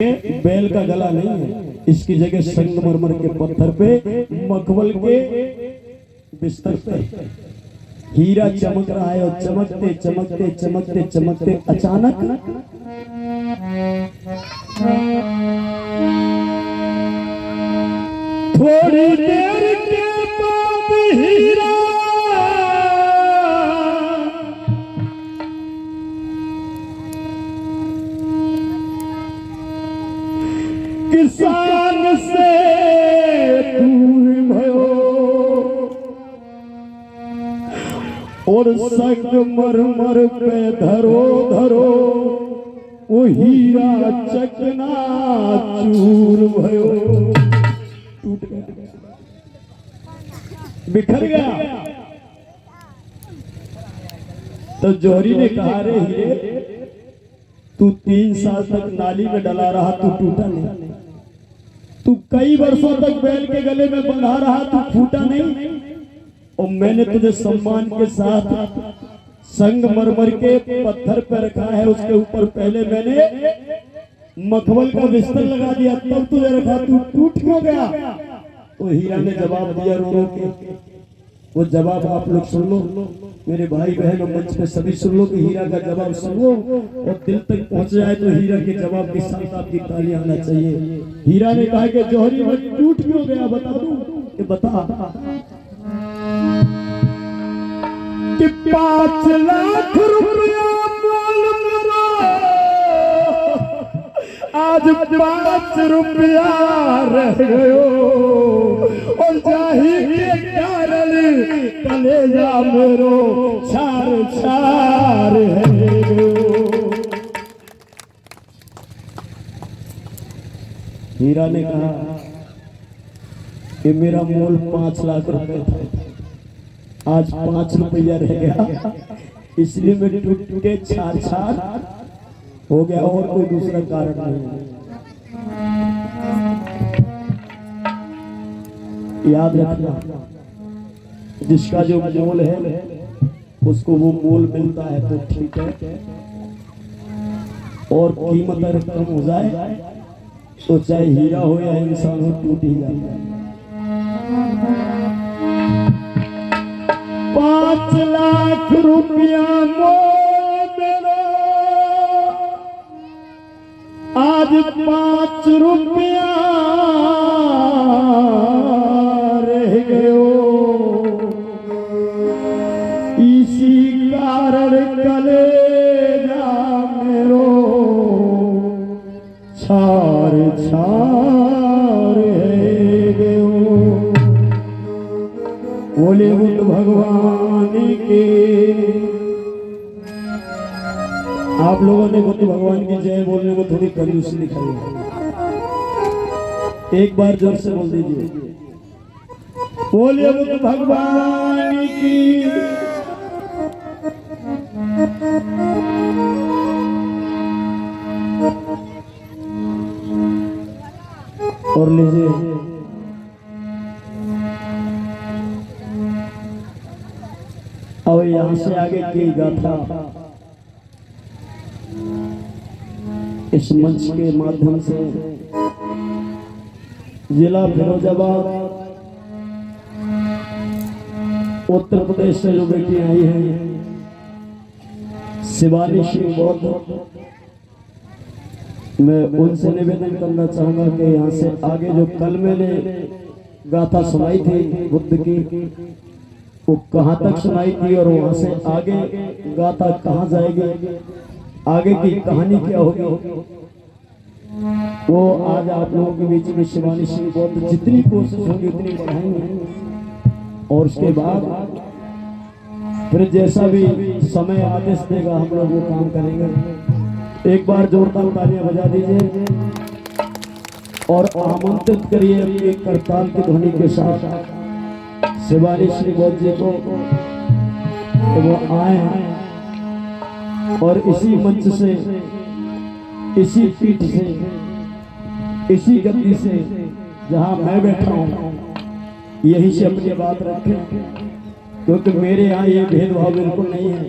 बैल का गला नहीं है, इसकी जगह संगमरमर के पत्थर पे मखमल के बिस्तर पे हीरा चमक रहा है और चमकते चमकते चमकते चमकते अचानक थोड़ी देर के बाद हीरा किसान से दूर भयो और संगमरमर पे धरो धरो वो हीरा चकना चूर भयो, टूट गया, बिखर गया। तो जौहरी ने कहा, रे हीरे, तू 3 साल तक नाली में डला रहा, तू टूटा नहीं। तू कई वर्षों तक बैल के गले में बंधा रहा, तू फूटा नहीं। और मैंने तुझे सम्मान के साथ संगमरमर के पत्थर पर रखा है, उसके ऊपर पहले मैंने मखमल का बिस्तर लगा दिया, तब तुझे रखा, तू टूट क्यों गया? तो हीरा ने जवाब दिया रो रो के। वो जवाब आप लोग सुन लो, मेरे भाई बहन और मंच पे सभी सुन लो कि हीरा का जवाब सुनो और दिल तक पहुंच जाए तो हीरा के जवाब के साथ आपकी तालियां आना चाहिए। हीरा ने कहा कि जौहरी भाई टूट क्यों गया, बता दूं कि बता कि 5 लाख रुपया मोल मेरा आज 5 रुपया रह गयो और जाही के कारण कलेजा मेरो छार छार है गयो। हीरा ने कहा कि मेरा मोल 5 लाख रुपए था, आज 5 रुपया रह गया, इसलिए मेरे टूट के छार छार हो गया और कोई दूसरा कारण नहीं। याद रखना, जिसका जो मोल है उसको वो मोल मिलता है तो ठीक है, और कीमत अगर कम हो जाए तो चाहे हीरा हो या इंसान हो टूट ही जाता है। 5 लाख रुपया मोल मेरा आज 5 रुपया रह गयो, इसी कारण कलेजा मेरो छार छार है गयो। बोले बुद्ध भगवान के। आप लोगों ने बुद्ध भगवान की जय बोलने को थोड़ी कंजूसी दिखाई है, एक बार जोर से बोल दीजिए, बोले बुद्ध भगवान की। और लीजिए, और यहां से आगे की गाथा इस मंच के माध्यम से जिला फिरोजाबाद उत्तर प्रदेश से जो बेटी आई है, शिवानी सिंह बौद्ध, मैं उनसे निवेदन करना चाहूंगा कि यहाँ से आगे जो कल मैंने गाथा सुनाई थी बुद्ध की, वो कहाँ तक सुनाई थी और वहां से आगे गाथा कहाँ जाएगी, आगे की कहानी क्या होगी, वो आज आप लोगों के बीच में शिवानी सिंह बौद्ध जितनी कोशिश होगी उतनी बढ़ाएंगे। और उसके बाद फिर जैसा भी समय आदेश देगा हम लोग वो काम करेंगे। एक बार जोरदार तालियां बजा दीजिए और आमंत्रित करिए अपनी करताल की ध्वनि के साथ शिवानी सिंह बौद्ध जी को, तो वो आए और इसी मंच से, इसी पीठ से, इसी गद्दी से जहां मैं बैठा हूं, यही से अपनी बात रखें। क्योंकि मेरे यहाँ ये भेदभाव बिल्कुल नहीं है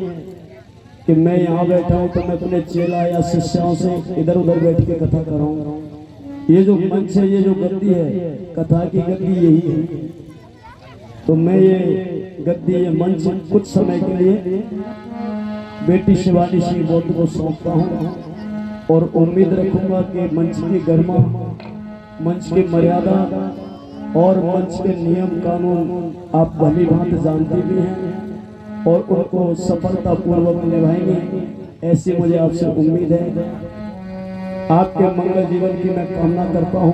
कि मैं यहाँ बैठा हूँ तो मैं अपने चेला या शिष्यों से इधर उधर बैठ के कथा कर रहा हूँ। ये जो मंच है, ये जो गद्दी है, कथा की गद्दी यही है। तो मैं ये गद्दी, ये मंच कुछ समय के लिए बेटी शिवानी सिंह बौद्ध को सौंपता हूँ और उम्मीद रखूंगा कि मंच की गरिमा, मंच की मर्यादा और मंच के नियम कानून आप भली भांति जानते भी हैं और उनको सफलतापूर्वक निभाएंगे, ऐसी मुझे आपसे उम्मीद है। आपके मंगल जीवन की मैं कामना करता हूँ,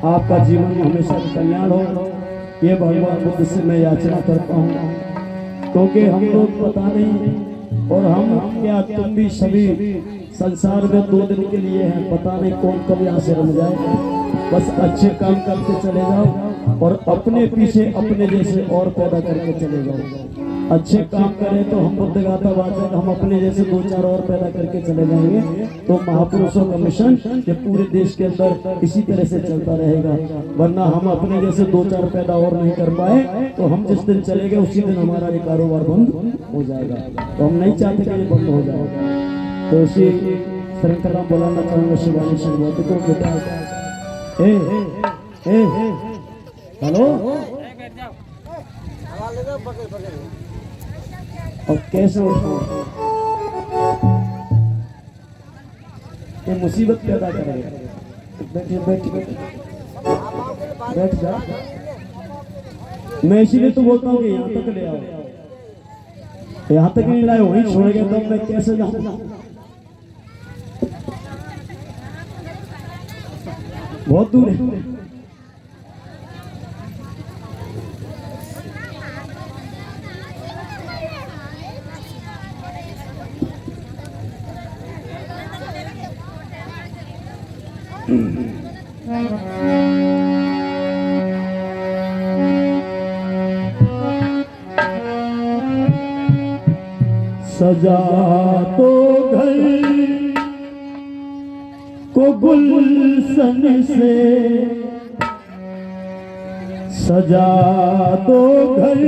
आपका जीवन में हमेशा कल्याण हो, ये भगवान बुद्ध से मैं याचना करता हूँ। क्योंकि हम लोग पता नहीं, और हम क्या तुम भी सभी संसार में 2 दिन के लिए हैं, पता नहीं कौन कब यहाँ से रम जाए। बस अच्छे काम करके चले जाओ और अपने पीछे अपने जैसे और पैदा करके चले जाओ। अच्छे काम करें तो हम बुद्ध गाथा वाचक, हम अपने जैसे 2-4 और पैदा करके चले जाएंगे तो महापुरुषों का मिशन ये पूरे देश के अंदर इसी तरह से चलता रहेगा। वरना हम अपने जैसे 2-4 पैदा और नहीं कर पाए तो हम जिस दिन चले गए उसी दिन हमारा ये कारोबार बंद हो जाएगा। तो हम नहीं चाहते कि ये बंद हो जाए। तो इसी श्रृंखला बुलाना चाहूंगा शिवानी सिंह बौद्ध को। बेटा हेलो, और कैसे उठाऊं, ये मुसीबत पैदा करेगा। बैठिए बैठिए बैठ जा। मैं इसीलिए तो बोलता हूँ कि यहाँ तक ले आओ, यहाँ तक नहीं लाए वहीं छोड़ गए तब मैं कैसे जाऊँ। बहुत दूर है। सजा तो घर को गुलशन से, सजा दो घर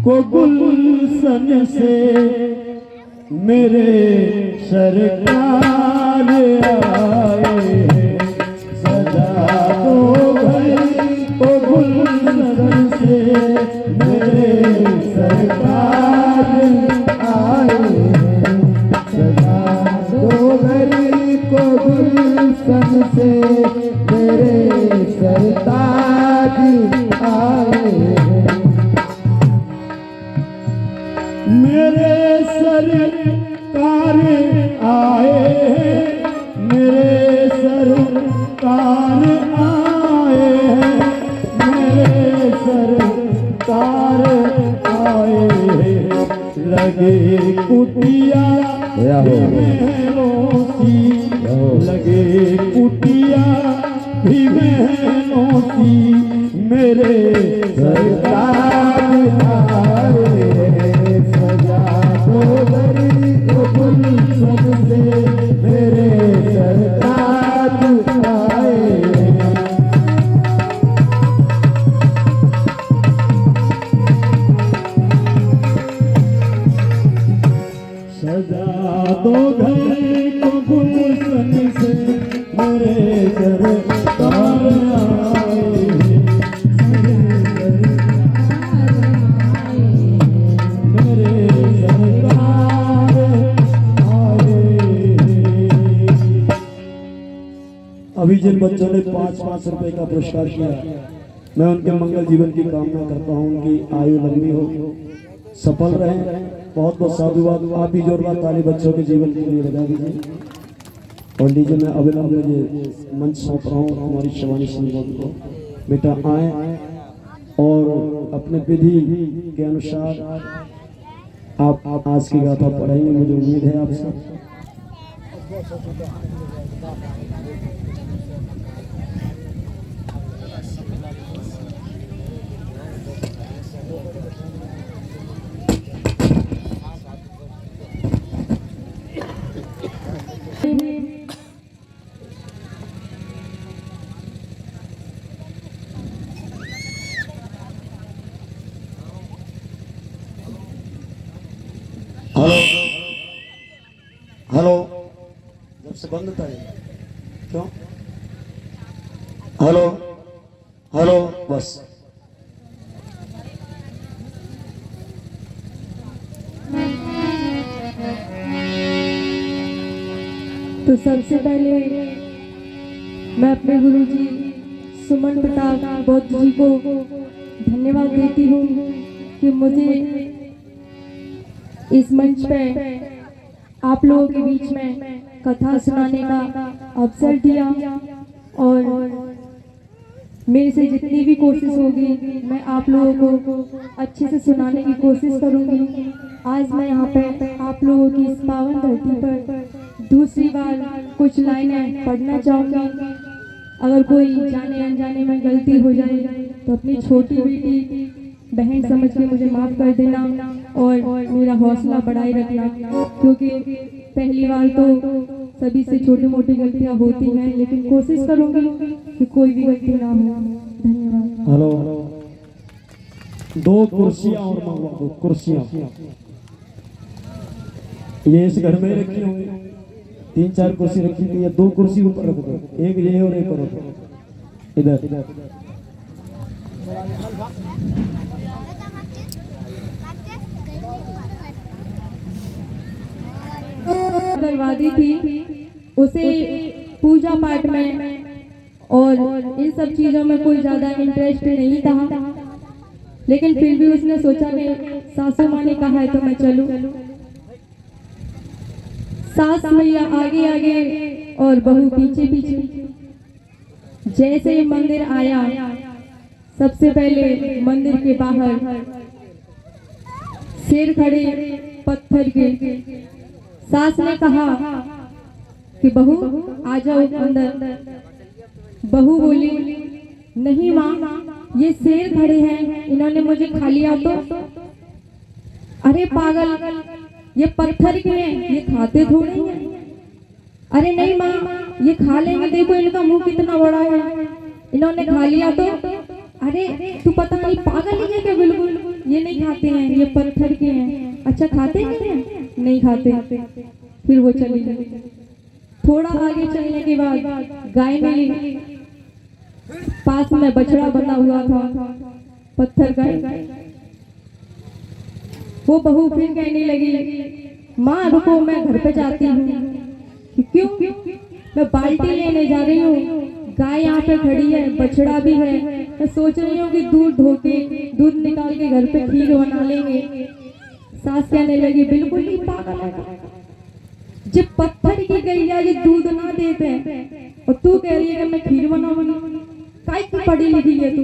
को गुलशन से, मेरे सरकार आए हैं। सजा दो घर को गुलशन से, मेरे सरकार आए हैं। सजा दो घर को गुलशन से, मेरे सरताज आए हैं। मेरे सरकार आए हैं, मेरे सरकार आए हैं, मेरे सरकार आए हैं। लगे कुटिया बहनों की, लगे कुटिया भी बहनों की, मेरे सरकार आए हैं। सजा दो गरी को गुलशन से, मेरे सरकार आए हैं। सजा दो घर को गुलशन से, मेरे सरकार आए हैं। मेरे सरकार आए हैं। अभी जिन बच्चों ने 5-5 रुपए का पुरस्कार किया, मैं उनके मंगल जीवन की कामना करता हूँ, उनकी आयु लंबी हो, सफल रहे। बहुत बहुत साधुवाद। आप भी जोरदार ताली बच्चों के जीवन के लिए लगा दीजिए। और लीजिए मैं अविलंब मुझे मंच सौंप रहा हूँ हमारी शिवानी सिंह को। बेटा आए और अपने विधि के अनुसार आप आज की गाथा पढ़ेंगे, मुझे उम्मीद है आपसे। हेलो हेलो, जब से बंद था ये। क्यों? हेलो हेलो बस। तो सबसे पहले मैं अपने गुरुजी सुमन प्रताप बौद्ध जी को धन्यवाद देती हूँ कि मुझे इस मंच पे आप लोगों के बीच में कथा सुनाने का अवसर दिया और मेरे से जितनी भी कोशिश होगी मैं आप लोगों को अच्छे से सुनाने की कोशिश करूंगी। आज मैं यहाँ पे आप लोगों की इस पावन धरती पर दूसरी बार कुछ लाइनें पढ़ना चाहूंगी। अगर कोई जाने अनजाने में गलती हो जाए तो अपनी छोटी बेटी बहन समझ के मुझे माफ कर देना और मेरा हौसला बढ़ाए रखना, क्योंकि पहली बार तो सभी से छोटी मोटी गलतियां होती हैं, लेकिन कोशिश करूंगी कि कोई भी गलती ना हो। धन्यवाद। हेलो, 2 कुर्सियां और मंगवा दो। कुर्सियां ये इस घर में रखी होंगी, 3-4 कुर्सी रखी थी, ये 2 कुर्सी ऊपर रख दो, एक ये और एक और इधर। बर्बादी थी उसे पूजा पाठ में और इन सब चीजों में कोई ज्यादा इंटरेस्ट नहीं था, लेकिन फिर भी उसने सोचा कि सासू माँ ने कहा है तो मैं चलूं। सास मैया आगे आगे और बहू पीछे पीछे। जैसे ही मंदिर आया, सबसे पहले मंदिर के बाहर शेर खड़े पत्थर के। सास ने कहा कि बहू आ जाओ अंदर। बहू बोली नहीं माँ, ये शेर खड़े हैं, इन्होंने मुझे खा लिया तो। अरे पागल, ये पत्थर के हैं, ये खाते थोड़े हैं। अरे नहीं माँ, ये खा लेंगे, देखो इनका मुंह कितना बड़ा है, इन्होंने खा लिया तो। अरे तू पता नहीं पागल ही है क्या? बिल्कुल ये नहीं खाते हैं, ये पत्थर के हैं। अच्छा खाते हैं? नहीं खाते। फिर वो चली गई। थोड़ा आगे चलने के बाद गाय मिली, पास में बछड़ा बना हुआ था, पत्थर का। वो बहू फिर कहने लगी माँ रुको, मैं घर पे जाती हूँ। क्यों? मैं बाल्टी लेने जा रही हूँ, गाय यहाँ पे खड़ी है, बछड़ा भी है, मैं सोच रही हूँ कि दूध धो के दूध निकाल के घर पे खीर बना लेंगे। सास कहने लगी बिल्कुल नहीं पागल है, जब पत्थर की गैया ये दूध ना देते हैं और तू कह रही है कि मैं खीर बनाऊंगी। काय की पढ़ी लिखी है तू?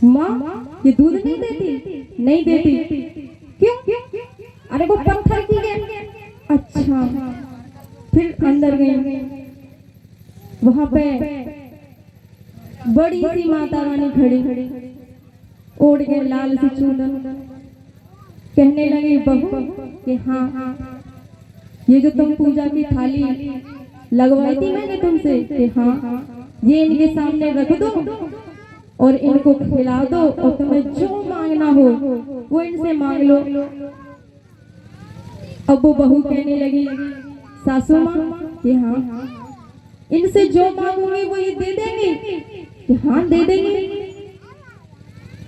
माँ ये दूध नहीं देती? नहीं देती। क्यों? अरे वो पत्थर की है। अच्छा। फिर अंदर गई, वहां पे बड़ी सी माता रानी खड़ी, ओढ़ के लाल सी चूड़न। कहने लगी बहू कि हाँ, ये जो तुम पूजा की थाली लगवाई थी मैंने तुमसे, कि हाँ, ये इनके सामने रख दो और इनको खिला दो और तुम्हें जो मांगना हो वो इनसे मांग लो। अब वो बहू कहने लगी सासू माँ कि हाँ, इनसे जो मांगूंगी वो ये दे देंगी? कि हाँ दे देंगी।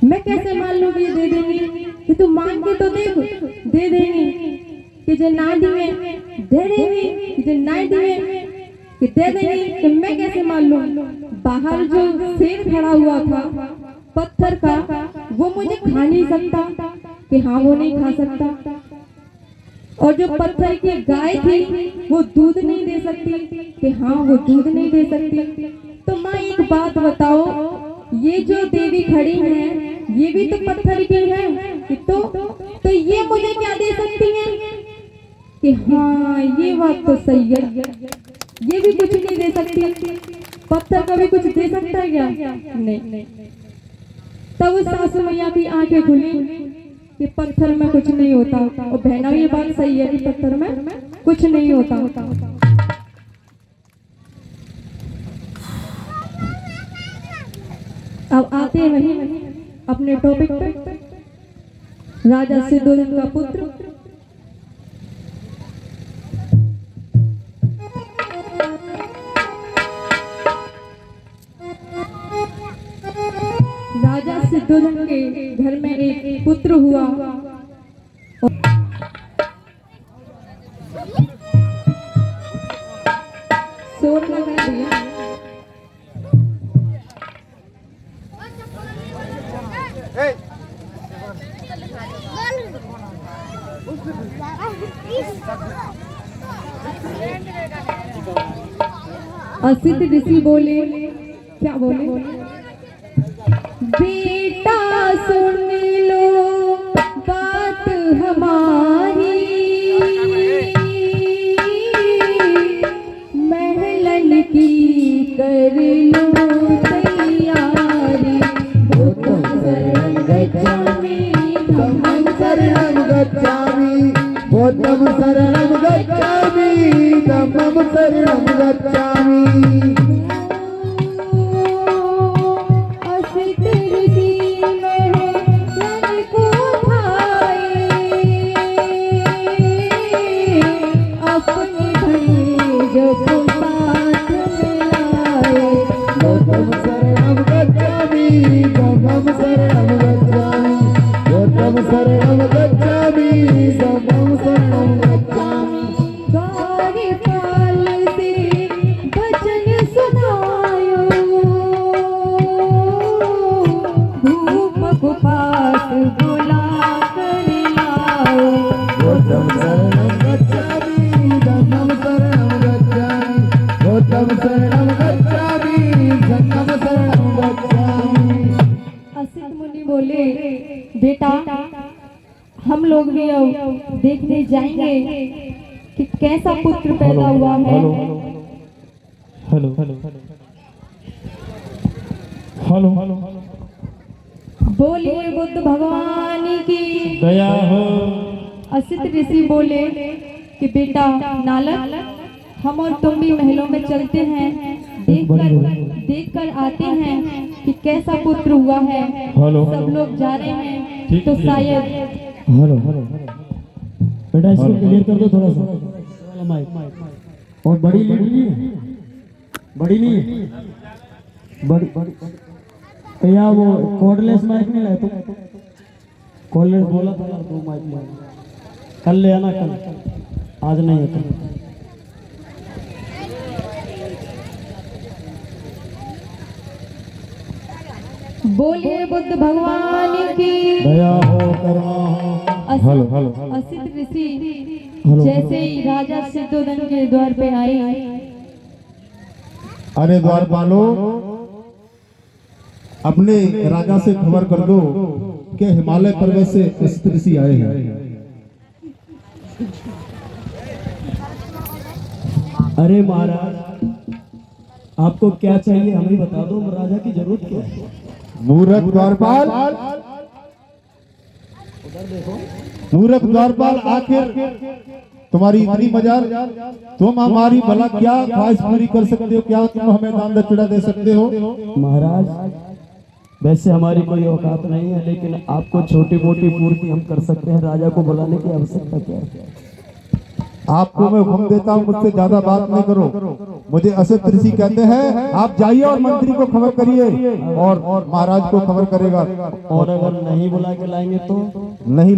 मैं कैसे मान लूं कि ये दे देंगी? कि तू मांग के तो देख, दे देंगी। कि जो ना दिए दे देंगी, कि जो ना दिए कि दे देंगी। तो मैं कैसे मान लूं? बाहर जो शेर खड़ा हुआ था पत्थर का, वो मुझे खा नहीं सकता, कि हाँ वो नहीं खा सकता। और जो पत्थर की गाय थी वो दूध नहीं दे सकती, कि हाँ वो दूध नहीं दे सकती। तो माँ एक बात बताओ, ये जो देवी खड़ी हैं ये भी तो पत्थर की है, तो ये मुझे क्या दे सकती हैं? कि हाँ ये बात तो सही है, ये भी कुछ नहीं दे सकती। पत्थर कभी कुछ दे सकता है क्या? नहीं। तब सासू मैया की आंखें खुली कि पत्थर में कुछ नहीं होता। और बहना ये बात सही है कि पत्थर में कुछ नहीं होता। अब आते हैं वही अपने टॉपिक पे। राजा सिद्धोधन का पुत्र सिद्धोधन के घर में एक पुत्र हुआ। शोर लग रहा है भैया। असित ऋषि बोले, क्या बोले? बेटा सुन लो बात हमारी, महलन की कर लो तैयारी। बुद्धं शरणं गच्छामि, धम्मं शरणं गच्छामि, बुद्धं शरणं गच्छामि, धम्मं शरणं गच्छामि। असित ऋषि महलन को भाए, अपने भेज को साथ मिलाए। बुद्धं शरणं गच्छामि, धम्मं शरणं गच्छामि, बुद्धं शरणं गच्छामि, धम्मं शरणं गच्छामि। द्वारपाल से भजन सुनायो, धूप पाठ बुला कर लाओ। बुद्धं शरणं गच्छामि, धम्मं शरणं गच्छामि, बुद्धं शरणं गच्छामि, धम्मं शरणं गच्छामि। असित मुनि बोले, बेटा हम लोग भी अब देखने जाएंगे कि कैसा पुत्र पैदा हुआ है। हेलो हेलो हेलो हेलो बोलिए बुद्ध भगवान की दया हो। असित ऋषि बोले कि बेटा नालक, हम और तुम भी महलों में चलते हैं, देखकर आते हैं कि कैसा पुत्र हुआ है। हेलो सब लोग जा रहे हैं ठीक तो ठीक। शायद हेलो बेटा इसको क्लियर कर दो थोड़ा सा वाला माइक। और बड़ी लीड नहीं है, बड़ी नहीं है, बड़ी बड़ी या वो कॉर्डलेस माइक नहीं लाए तुम? कॉर्डलेस बोला था यार, दो माइक ले कल ले आना, कल आज नहीं है कल। बोलिए बुद्ध भगवान की दया हो, करुणा हो। हेलो हेलो असित ऋषि जैसे ही राजा सिद्धोधन के द्वार पे आए, अरे द्वारपालो, अपने राजा से खबर कर दो कि हिमालय पर्वत से असित ऋषि आए हैं। अरे महाराज आपको क्या चाहिए हमें बता दो, राजा की जरूरत क्या है? मूर्ख द्वारपाल, मूर्ख द्वारपाल, आखिर तुम्हारी इतनी मजाल, तुम हमारी भला क्या ख्वाहिश पूरी कर सकते हो? क्या तुम हमें दान दक्षिणा दे सकते हो? महाराज वैसे हमारी कोई औकात नहीं है, लेकिन आपको छोटी मोटी पूर्ति हम कर सकते हैं। राजा को बुलाने की आवश्यकता क्या है? आपको मैं हुक्म देता हूँ, मुझसे ज्यादा बात नहीं करो। मुझे असित ऋषि कहते हैं, आप जाइए और मंत्री को खबर करिए और महाराज को खबर करेगा। और अगर नहीं बुला के लाएंगे तो? नहीं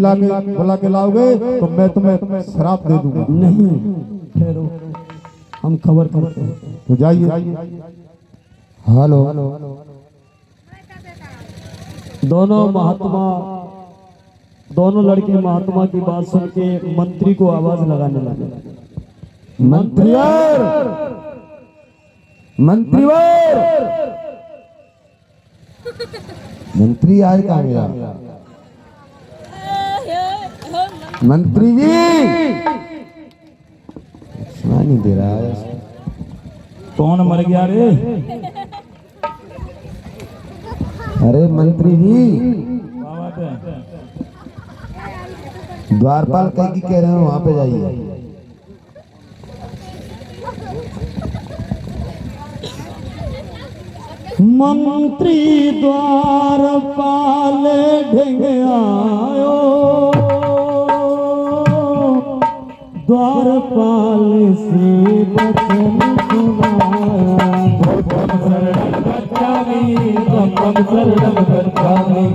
बुला के लाओगे तो मैं तुम्हें श्राप दे दूंगा। नहीं, ठहरो, हम खबर करते हैं। तो जाइए। हेलो दोनों लड़के महात्मा की बात सुन के मंत्री को आवाज लगाने लगे। मंत्रीवर, मंत्रीवर, मंत्री आज कहाँ गया? मंत्री जी सुना नहीं दे रहा है। कौन मर गया रे? अरे मंत्री जी, बात है। द्वारपाल कहीं कह रहे हो, वहां पे जाइए। मंत्री द्वारपाल ढंग आयो, द्वारपाल से बचन सुनाया। धम्मं शरणं गच्छामि, धम्मं शरणं गच्छामि,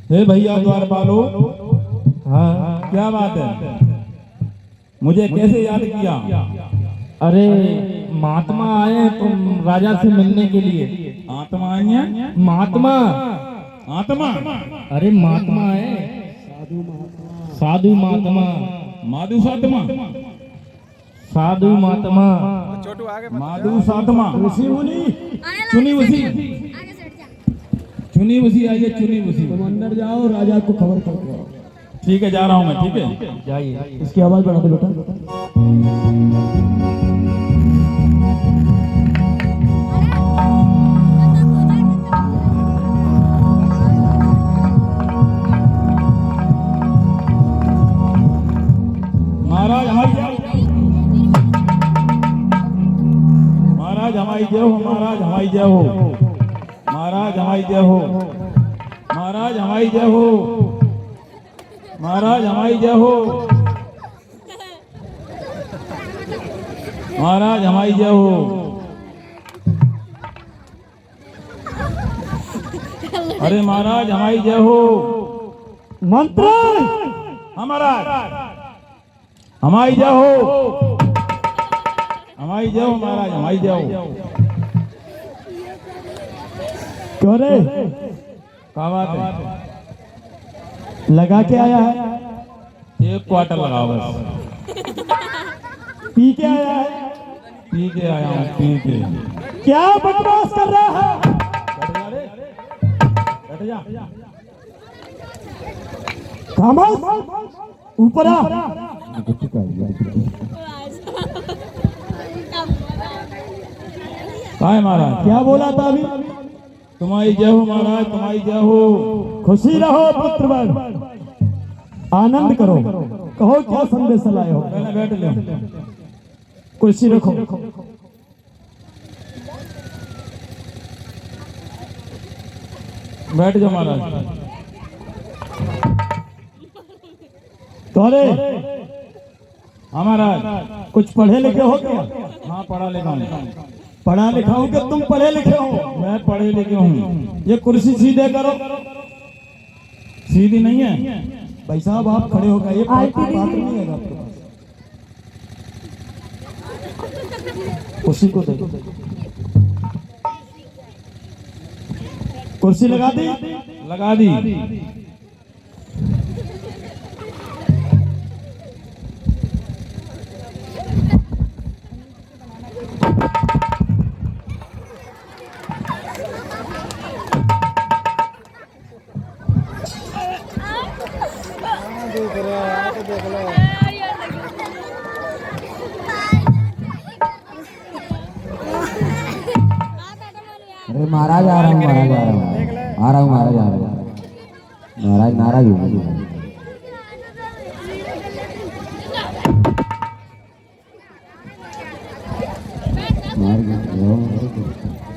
हे भैया द्वारपालो, हाँ क्या बात है, मुझे कैसे याद किया? अरे महात्मा आए हैं तुम राजा से मिलने के लिए। आत्मा आई है? महात्मा, आत्मा? अरे महात्मा है, साधु महात्मा, माधु सातमा, साधु महात्मा, माधु सातमा, ऋषि मुनि चुनी उसी, चुनी उसी आई है, चुनी उसी। तुम अंदर जाओ, राजा को खबर करके आओ। ठीक है, जा रहा हूँ मैं, ठीक है, जाइए। इसकी आवाज बढ़ा दो बेटा। महाराज हमारी जय, महाराज हमारी जय हो, महाराज हमारी जय हो, महाराज हमारी जय हो, महाराज हमारी जय हो, महाराज हमारी जय हो, महाराज हमारी जय हो। अरे महाराज हमारी जय हो। मंत्र हमारा हमारी जय हो, हमारी जय हो, महाराज हमारी जय हो। क्यों रे, क्या बात है? लगा के आया है? एक क्वार्टर लगाओ बस। पी के आया है? पी के आया हूँ, पी के। क्या बकवास कर रहा है? बैठ जा। खामोश, ऊपर आ। कहाँ है महाराज? क्या बोला था अभी? तुम्हारी जय हो महाराज, तुम्हारी जय हो। खुशी रहो पुत्रवर, आनंद करो। कहो क्या संदेश लाए हो? पहले बैठ लो। कुर्सी रखो। बैठ जाओ महाराज। तोरे हमारा कुछ पढ़े लिखे हो क्या? हाँ, पढ़ा लिखा हूँ। पढ़ा लिखा हो कि तुम पढ़े लिखे हो? मैं पढ़े लिखे हूँ। ये कुर्सी सीधे करो। सीधी नहीं है भाई साहब, आप खड़े हो गए, ये पात्र नहीं है आपके पास। कुर्सी को देखो, कुर्सी लगा दी? लगा दी। अरे महाराज आ रहा हूँ, महाराज आ रहा हूँ, आ रहा हूँ, महाराज आ रहा हूँ, महाराज नाराज हो गए।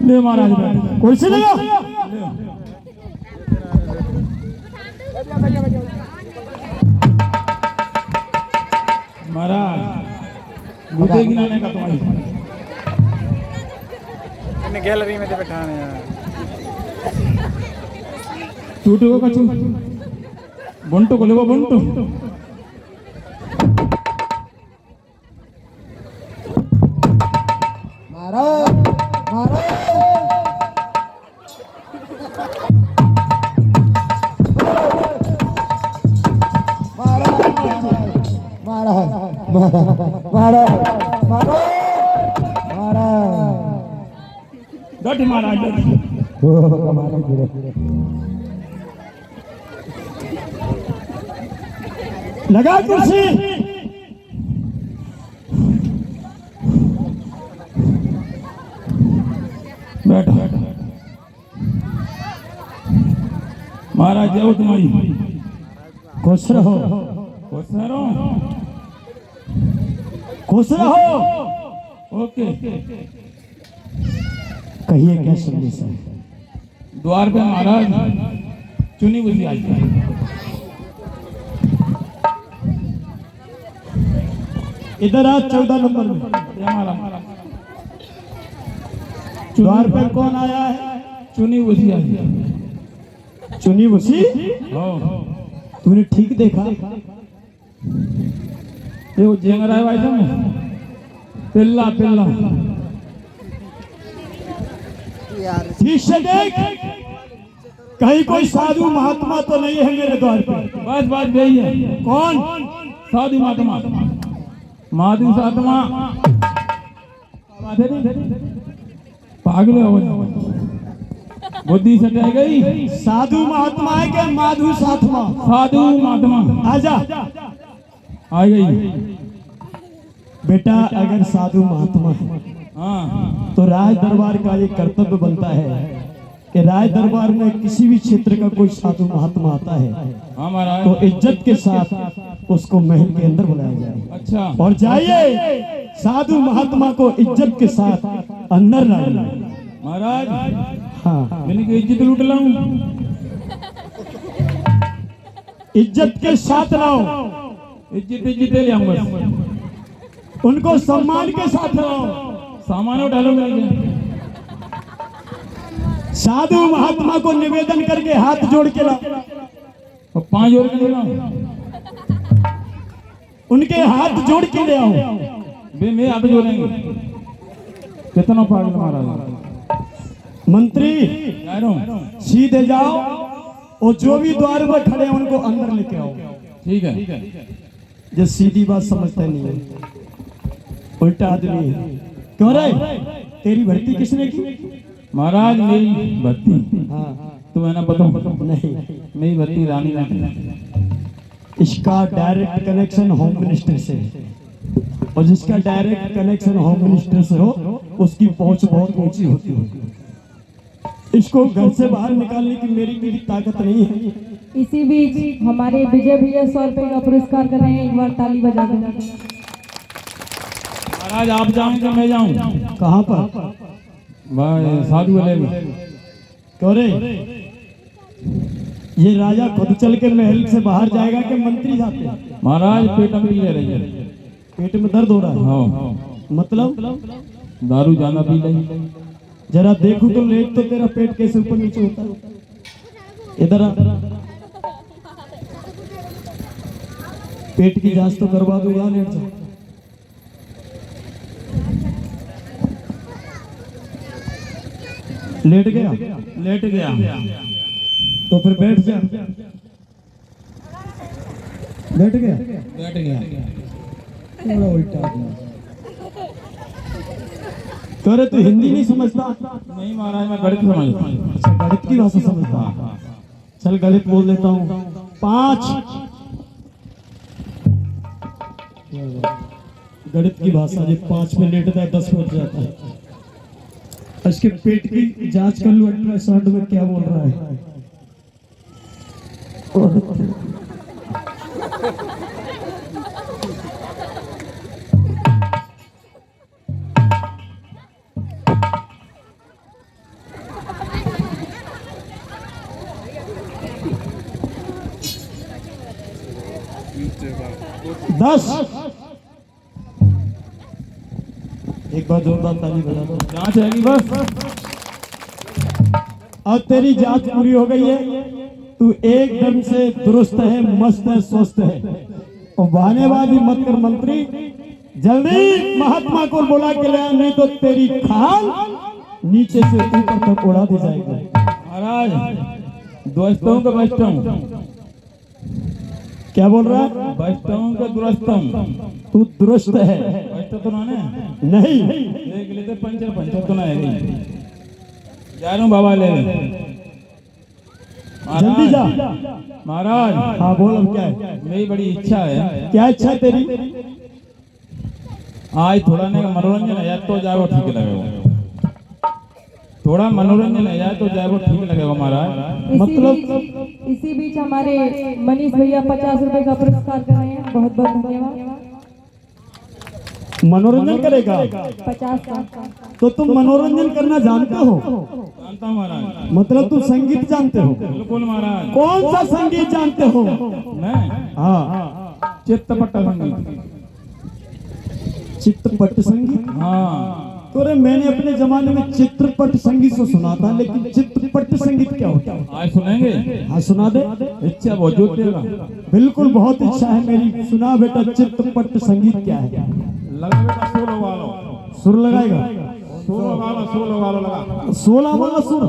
ले महाराज बैठ। कुर्सी लगा। महाराज मुझे गिनाने का तुम्हारी गैलरी में तो बैठाने यार। टूटो का चू बंटो को लेवो बंटो। महाराज महाराज गट महाराज लगा कुर्सी। बैठो महाराज जय हो तुम्हारी। खुश रहो, खुश रहो। खुश रहो। ओके। कहिए क्या संदेश है? द्वार पे महाराज चुनी बुझी आई है। इधर आ, 14 नंबर में। ये हमारा द्वार पर कौन आया है? चुनी बुझी आई है। चुनी उसी हो तूने ठीक देखा। ये वो जेंगरा है भाई साहब, पिल्ला पिल्ला ठीक से देख, कहीं कोई साधु महात्मा तो नहीं है मेरे द्वार पे। बस बात यही है। कौन? साधु महात्मा, माधु सात्मा, पागल हो बुद्धि सटाई गई। साधु महात्मा है क्या माधु सात्मा? साधु महात्मा आजा आ गई। बेटा, अगर साधु महात्मा है हाँ तो राज दरबार का ये कर्तव्य बनता है कि राज दरबार में किसी भी क्षेत्र का कोई साधु महात्मा आता है हाँ महाराज। तो इज्जत के साथ उसको महल के अंदर बुलाया जाए। अच्छा और जाइए साधु महात्मा को इज्जत के साथ अंदर लाइए। महाराज, हाँ, मैंने की इज्जत लूट लाऊं। इज्जत के साथ लाओ, इज्जत इज्जत ले आऊंगा। उनको सम्मान के साथ लाओ। सामान उठा मेरे साधु महात्मा को निवेदन करके हाथ जोड़ के लाओ। और 5 और के लाऊं। उनके हाथ जोड़ के ले आओ। बे मैं हाथ जोड़ेंगे। कितना पागल महाराज। मंत्री कह रहा हूं सीधे जाओ और जो भी द्वार पर खड़े हैं उनको अंदर लेके आओ। ठीक है। जो सीधी बात समझते नहीं है, उल्टा आदमी है। क्यों रे, तेरी भर्ती किसने की? महाराज मेरी भर्ती हाँ, तो मैं ना बताऊं। नहीं, मेरी भर्ती रानी ने। इसका डायरेक्ट कनेक्शन होम मिनिस्टर से है। और जिसका डायरेक्ट कनेक्शन होम मिनिस्टर से हो उसकी पहुंच बहुत ऊंची होती है। इसको घर से बाहर निकालने की मेरी ताकत नहीं है। इसी बीच हमारे विजय भैया 100 रुपए का पुरस्कार कर रहे हैं, एक बार ताली बजा देना। महाराज आप जाऊं मैं जाऊं? कहाँ पर? भाई साधु वाले में। क्यों रे, ये राजा खुद चल के महल से बाहर जाएगा कि मंत्री जाते हैं? महाराज पेट में ले रही है। पेट में दर्द हो रहा है? हाँ मतलब दारू जाना पी रही। जरा देखो तो लेट तो तेरा पेट कैसे ऊपर नीचे होता है। इधर आ, पेट की जांच तो करवा दो। यहाँ लेट जा। लेट गया? लेट गया तो फिर बैठ जा। बैठ गया? बैठ गया। थोड़ा उल्टा आदमी। तो अरे तू हिंदी नहीं समझता? नहीं महाराज, मैं गणित समझता हूं। अच्छा, गणित की भाषा समझता? चल गणित बोल देता हूँ। 5 गणित की भाषा। जो 5 में लेटता है 10 में उठ जाता है। इसके पेट की जांच कर लो अल्ट्रासाउंड में क्या बोल रहा है। दस। एक बार जोरदार ताली बजा दो। जांच आएगी बस। अब तेरी जांच पूरी हो गई है। तू एकदम से दुरुस्त है, मस्त है, स्वस्थ है। और बहानेबाजी मत कर मंत्री। जल्दी महात्मा को बुला के ले, नहीं तो तेरी खाल नीचे से ऊपर तक उड़ा दी जाएगी। महाराज दोस्तों का बचता क्या बोल रहा है? बचता हूँ का दुरुस्त हूँ। तू दुरुस्त है? बचता तो ना नहीं। देख लेते पंचर तो ना है। जा रहा हूँ बाबा ले। जल्दी जा महाराज। हाँ बोल, अब क्या है? मेरी बड़ी इच्छा है। क्या इच्छा है तेरी? आज थोड़ा ना मनोरंजन है तो जाओ ठीक लगेगा। थोड़ा मनोरंजन है जाए तो जाए वो ठीक लगेगा महाराज। मतलब इसी बीच हमारे मनीष भैया 50 रुपए का पुरस्कार कर रहे हैं, बहुत बहुत धन्यवाद। मनोरंजन करेगा? 50 का। तो तुम मनोरंजन करना जानते हो? जानता हूँ महाराज। मतलब तू संगीत जानते हो? बिल्कुल महाराज। कौन सा संगीत जानते हो? मैं हाँ, चित्तपट्ट संगीत। चित्तपट संगीत। हाँ तो रे मैंने अपने जमाने में चित्रपट संगीत से सुना था, लेकिन चित्रपट संगीत क्या होता है? आज सुनेंगे। हाँ सुना दे। इच्छा बहुत जोर देगा। बिल्कुल बहुत इच्छा है मेरी, सुना बेटा चित्रपट संगीत क्या है? लगा बेटा सोलो वालो। सुर लगाएगा? सोलो वालो लगा। 16 वाला सुर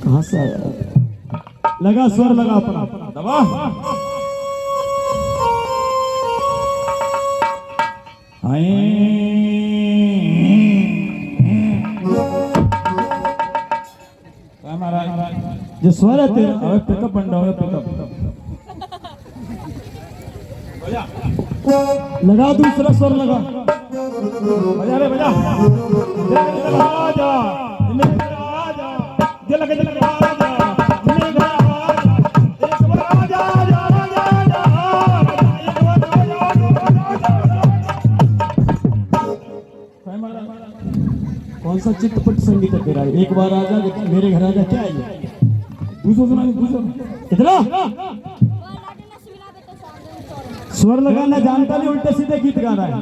कहाँ से आया? लगा स्वर लगा अपना दबा। जो स्वर है तेरा, अबे पिकअप बन रहा है पिकअप। लगा दूसरा स्वर लगा। बजा रे बजा। आजा आजा दिल लगे दिल लगे आजा एक बार आजा आजा आजा कौन सा चित्रपट संगीत है तेरा? एक बार आजा मेरे घर आजा, क्या है ये? दूसरा सुना दूसरा इतना स्वर लगाना जानता नहीं, उल्टे सीधे गीत गा रहा है।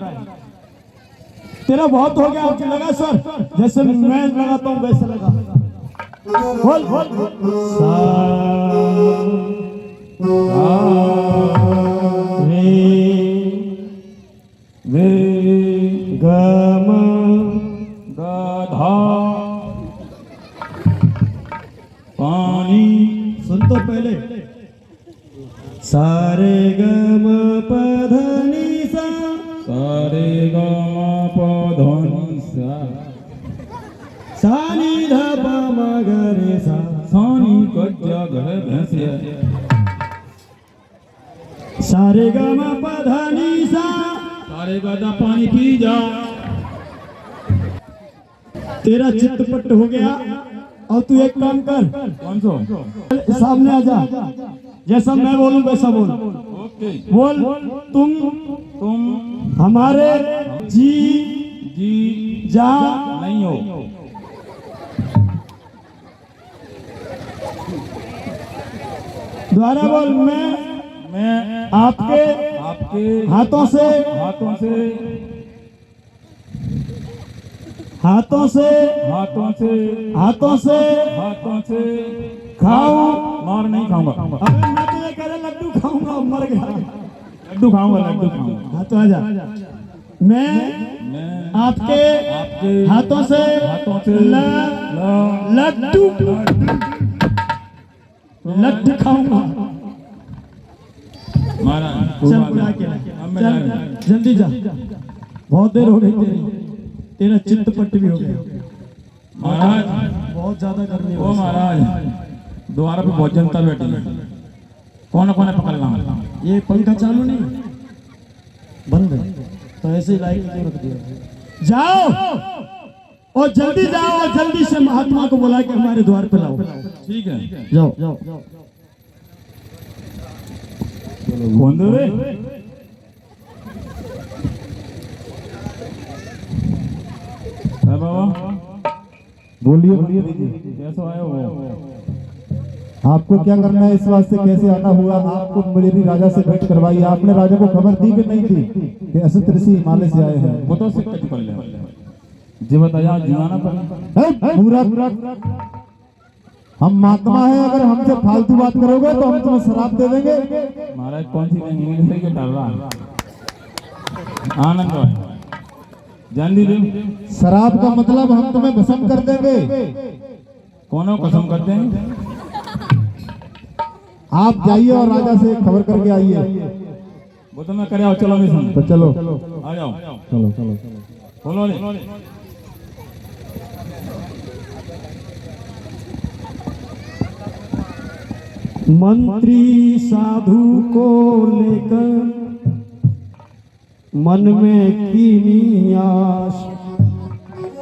तेरा बहुत हो गया, आपके लगा स्वर, जैसे मैं लगाता हूँ वैसे लगा। बोल बोल सा रे ग म गधा पानी। सुन तो पहले, सारे ग म प ध नि सा, सारे ग म प ध नि सा, सा नि ध प म ग रे सा, सानी कज्जा घर भैंसिया। सारे ग म प ध नि सा। सारे गधा पानी पी जा। तेरा चित्रपट हो गया। और तू एक काम कर, कौन सो? सामने आ जा, जैसा मैं बोलूं वैसा बोल। ओके। बोल तुम हमारे जी जी जा नहीं हो। द्वारा बोल, मैं आपके आपके हाथों से हाथों से हाथों से हाथों से हाथों से हाथों से खाऊं। मार नहीं खाऊंगा। अबे मैं तो ये कह रहा लड्डू खाऊंगा, मर गया। लड्डू खाऊंगा लड्डू खाऊंगा। हाँ तो आजा। मैं आपके आपके हाथों से लड्डू लड्डू खाऊंगा। महाराज चल बुला के ला। चल जल्दी जा, बहुत देर हो गई तेरी। तेरा चित्रपट भी हो गया। महाराज बहुत ज्यादा गर्मी ओ महाराज द्वारा पे बहुत जनता बैठी है। कौन कौन है पकड़ ला। ये पंखा चालू नहीं बंद है, तो ऐसे ही लाइट क्यों रख दिया? जाओ और जल्दी जाओ, और जल्दी से महात्मा को बुला के हमारे द्वार पे लाओ। ठीक है जाओ जाओ। कौन दे रे? बाबा बोलिए कैसे आए हो? आपको क्या करना है, इस वास्ते कैसे आना हुआ? आपको मेरी राजा से भेंट करवाई। आपने राजा को खबर दी कि नहीं दी कि असत ऋषि हिमालय से आए हैं? वो तो सिक्का कर ले जी बताया जीवाना पर पूरा हम महात्मा है, अगर हमसे फालतू बात करोगे तो हम तुम्हें शराब दे देंगे। महाराज कौन सी इंग्लिश से डाल रहा? आनंद जल्दी दे। शराब का मतलब हम तुम्हें भस्म कर देंगे। कौन कसम करते हैं? आप जाइए और राजा से खबर करके आइए। वो तो मैं करे आओ, चलो नहीं तो चलो आ जाओ। चलो चलो बोलो ले। मंत्री साधु को लेकर मन में कीनी आश,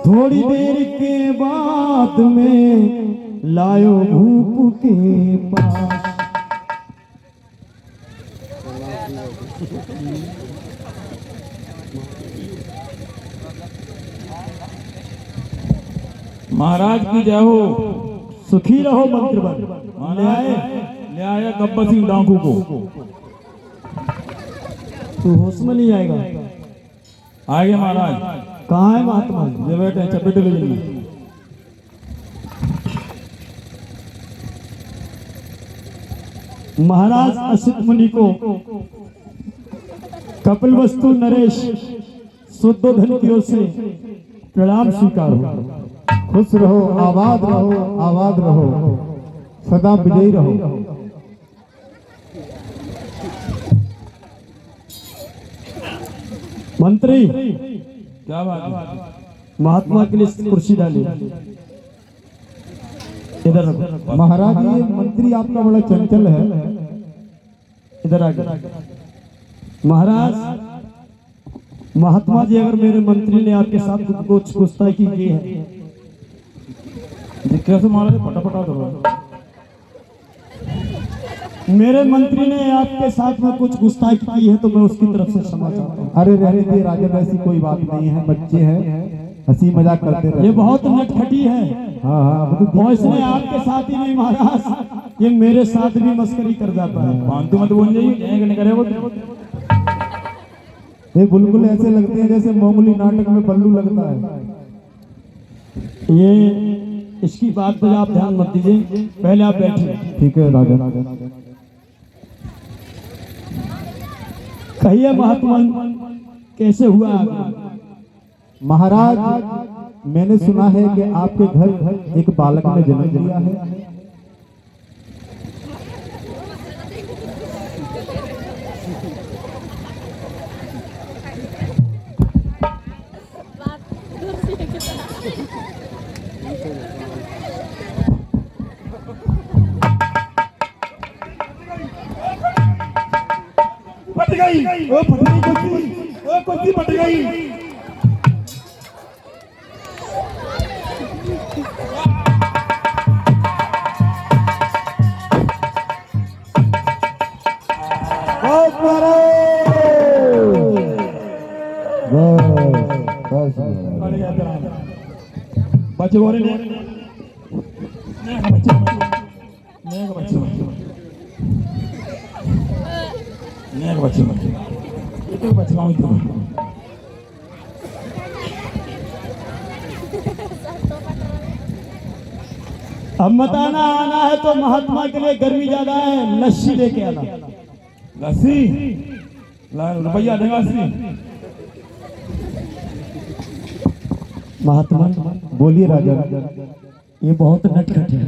थोड़ी देर के बाद में लायो भूप के पास। महाराज की जय हो। सुखी रहो मंत्रवर। ले आया गब्बर सिंह डाकू को। तू होश में नहीं आएगा। आगे महाराज कहाँ है महात्मा जी? ये बैठे चपेटे ले लेंगे। महाराज असित मुनि को कपिलवस्तु नरेश शुद्धोधन की ओर से प्रणाम स्वीकार हो। खुश रहो, आबाद रहो, आबाद रहो, सदा विजयी रहो। मंत्री क्या बात है? महात्मा के लिए कुर्सी डाली, इधर रखो। महाराज ये मंत्री आपका बड़ा चंचल है। इधर आगे। महाराज महात्मा जी, अगर मेरे मंत्री ने आपके साथ कुछ गुस्ताखी की है, ये कैसे महाराज फटाफटा करो। मेरे मंत्री ने आपके साथ में कुछ गुस्ताखी की है, तो मैं उसकी तरफ से क्षमा चाहता हूँ। अरे रहने दे राजन, ऐसी कोई बात नहीं है, बच्चे हैं, हंसी मजाक करते रहे। ये बहुत नटखटी है। हाँ हाँ, वो तो और इसने आपके साथ ही नहीं महाराज, ये मेरे साथ भी मस्करी कर जाता है। फालतू मत बोल जाइए, करे वो ये बिल्कुल ऐसे लगते हैं जैसे मामूली नाटक में पल्लू लगता है। ये इसकी बात पर आप ध्यान मत दीजिए, पहले आप बैठिए। ठीक है राजन। कहिए महात्मा, कैसे हुआ आगे? महाराज मैंने सुना है कि आपके घर एक बालक ने जन्म लिया है। फट गई, ओ फट गई कुर्सी, ओ कुर्सी फट गई। बच्चे बोले ने बच्चे अब बताना, आना है तो महात्मा के लिए गर्मी ज्यादा है, लस्सी लेके आना। लस्सी रुपया देगा लस्सी। महात्मा बोलिए राजा। ये बहुत नटखट है,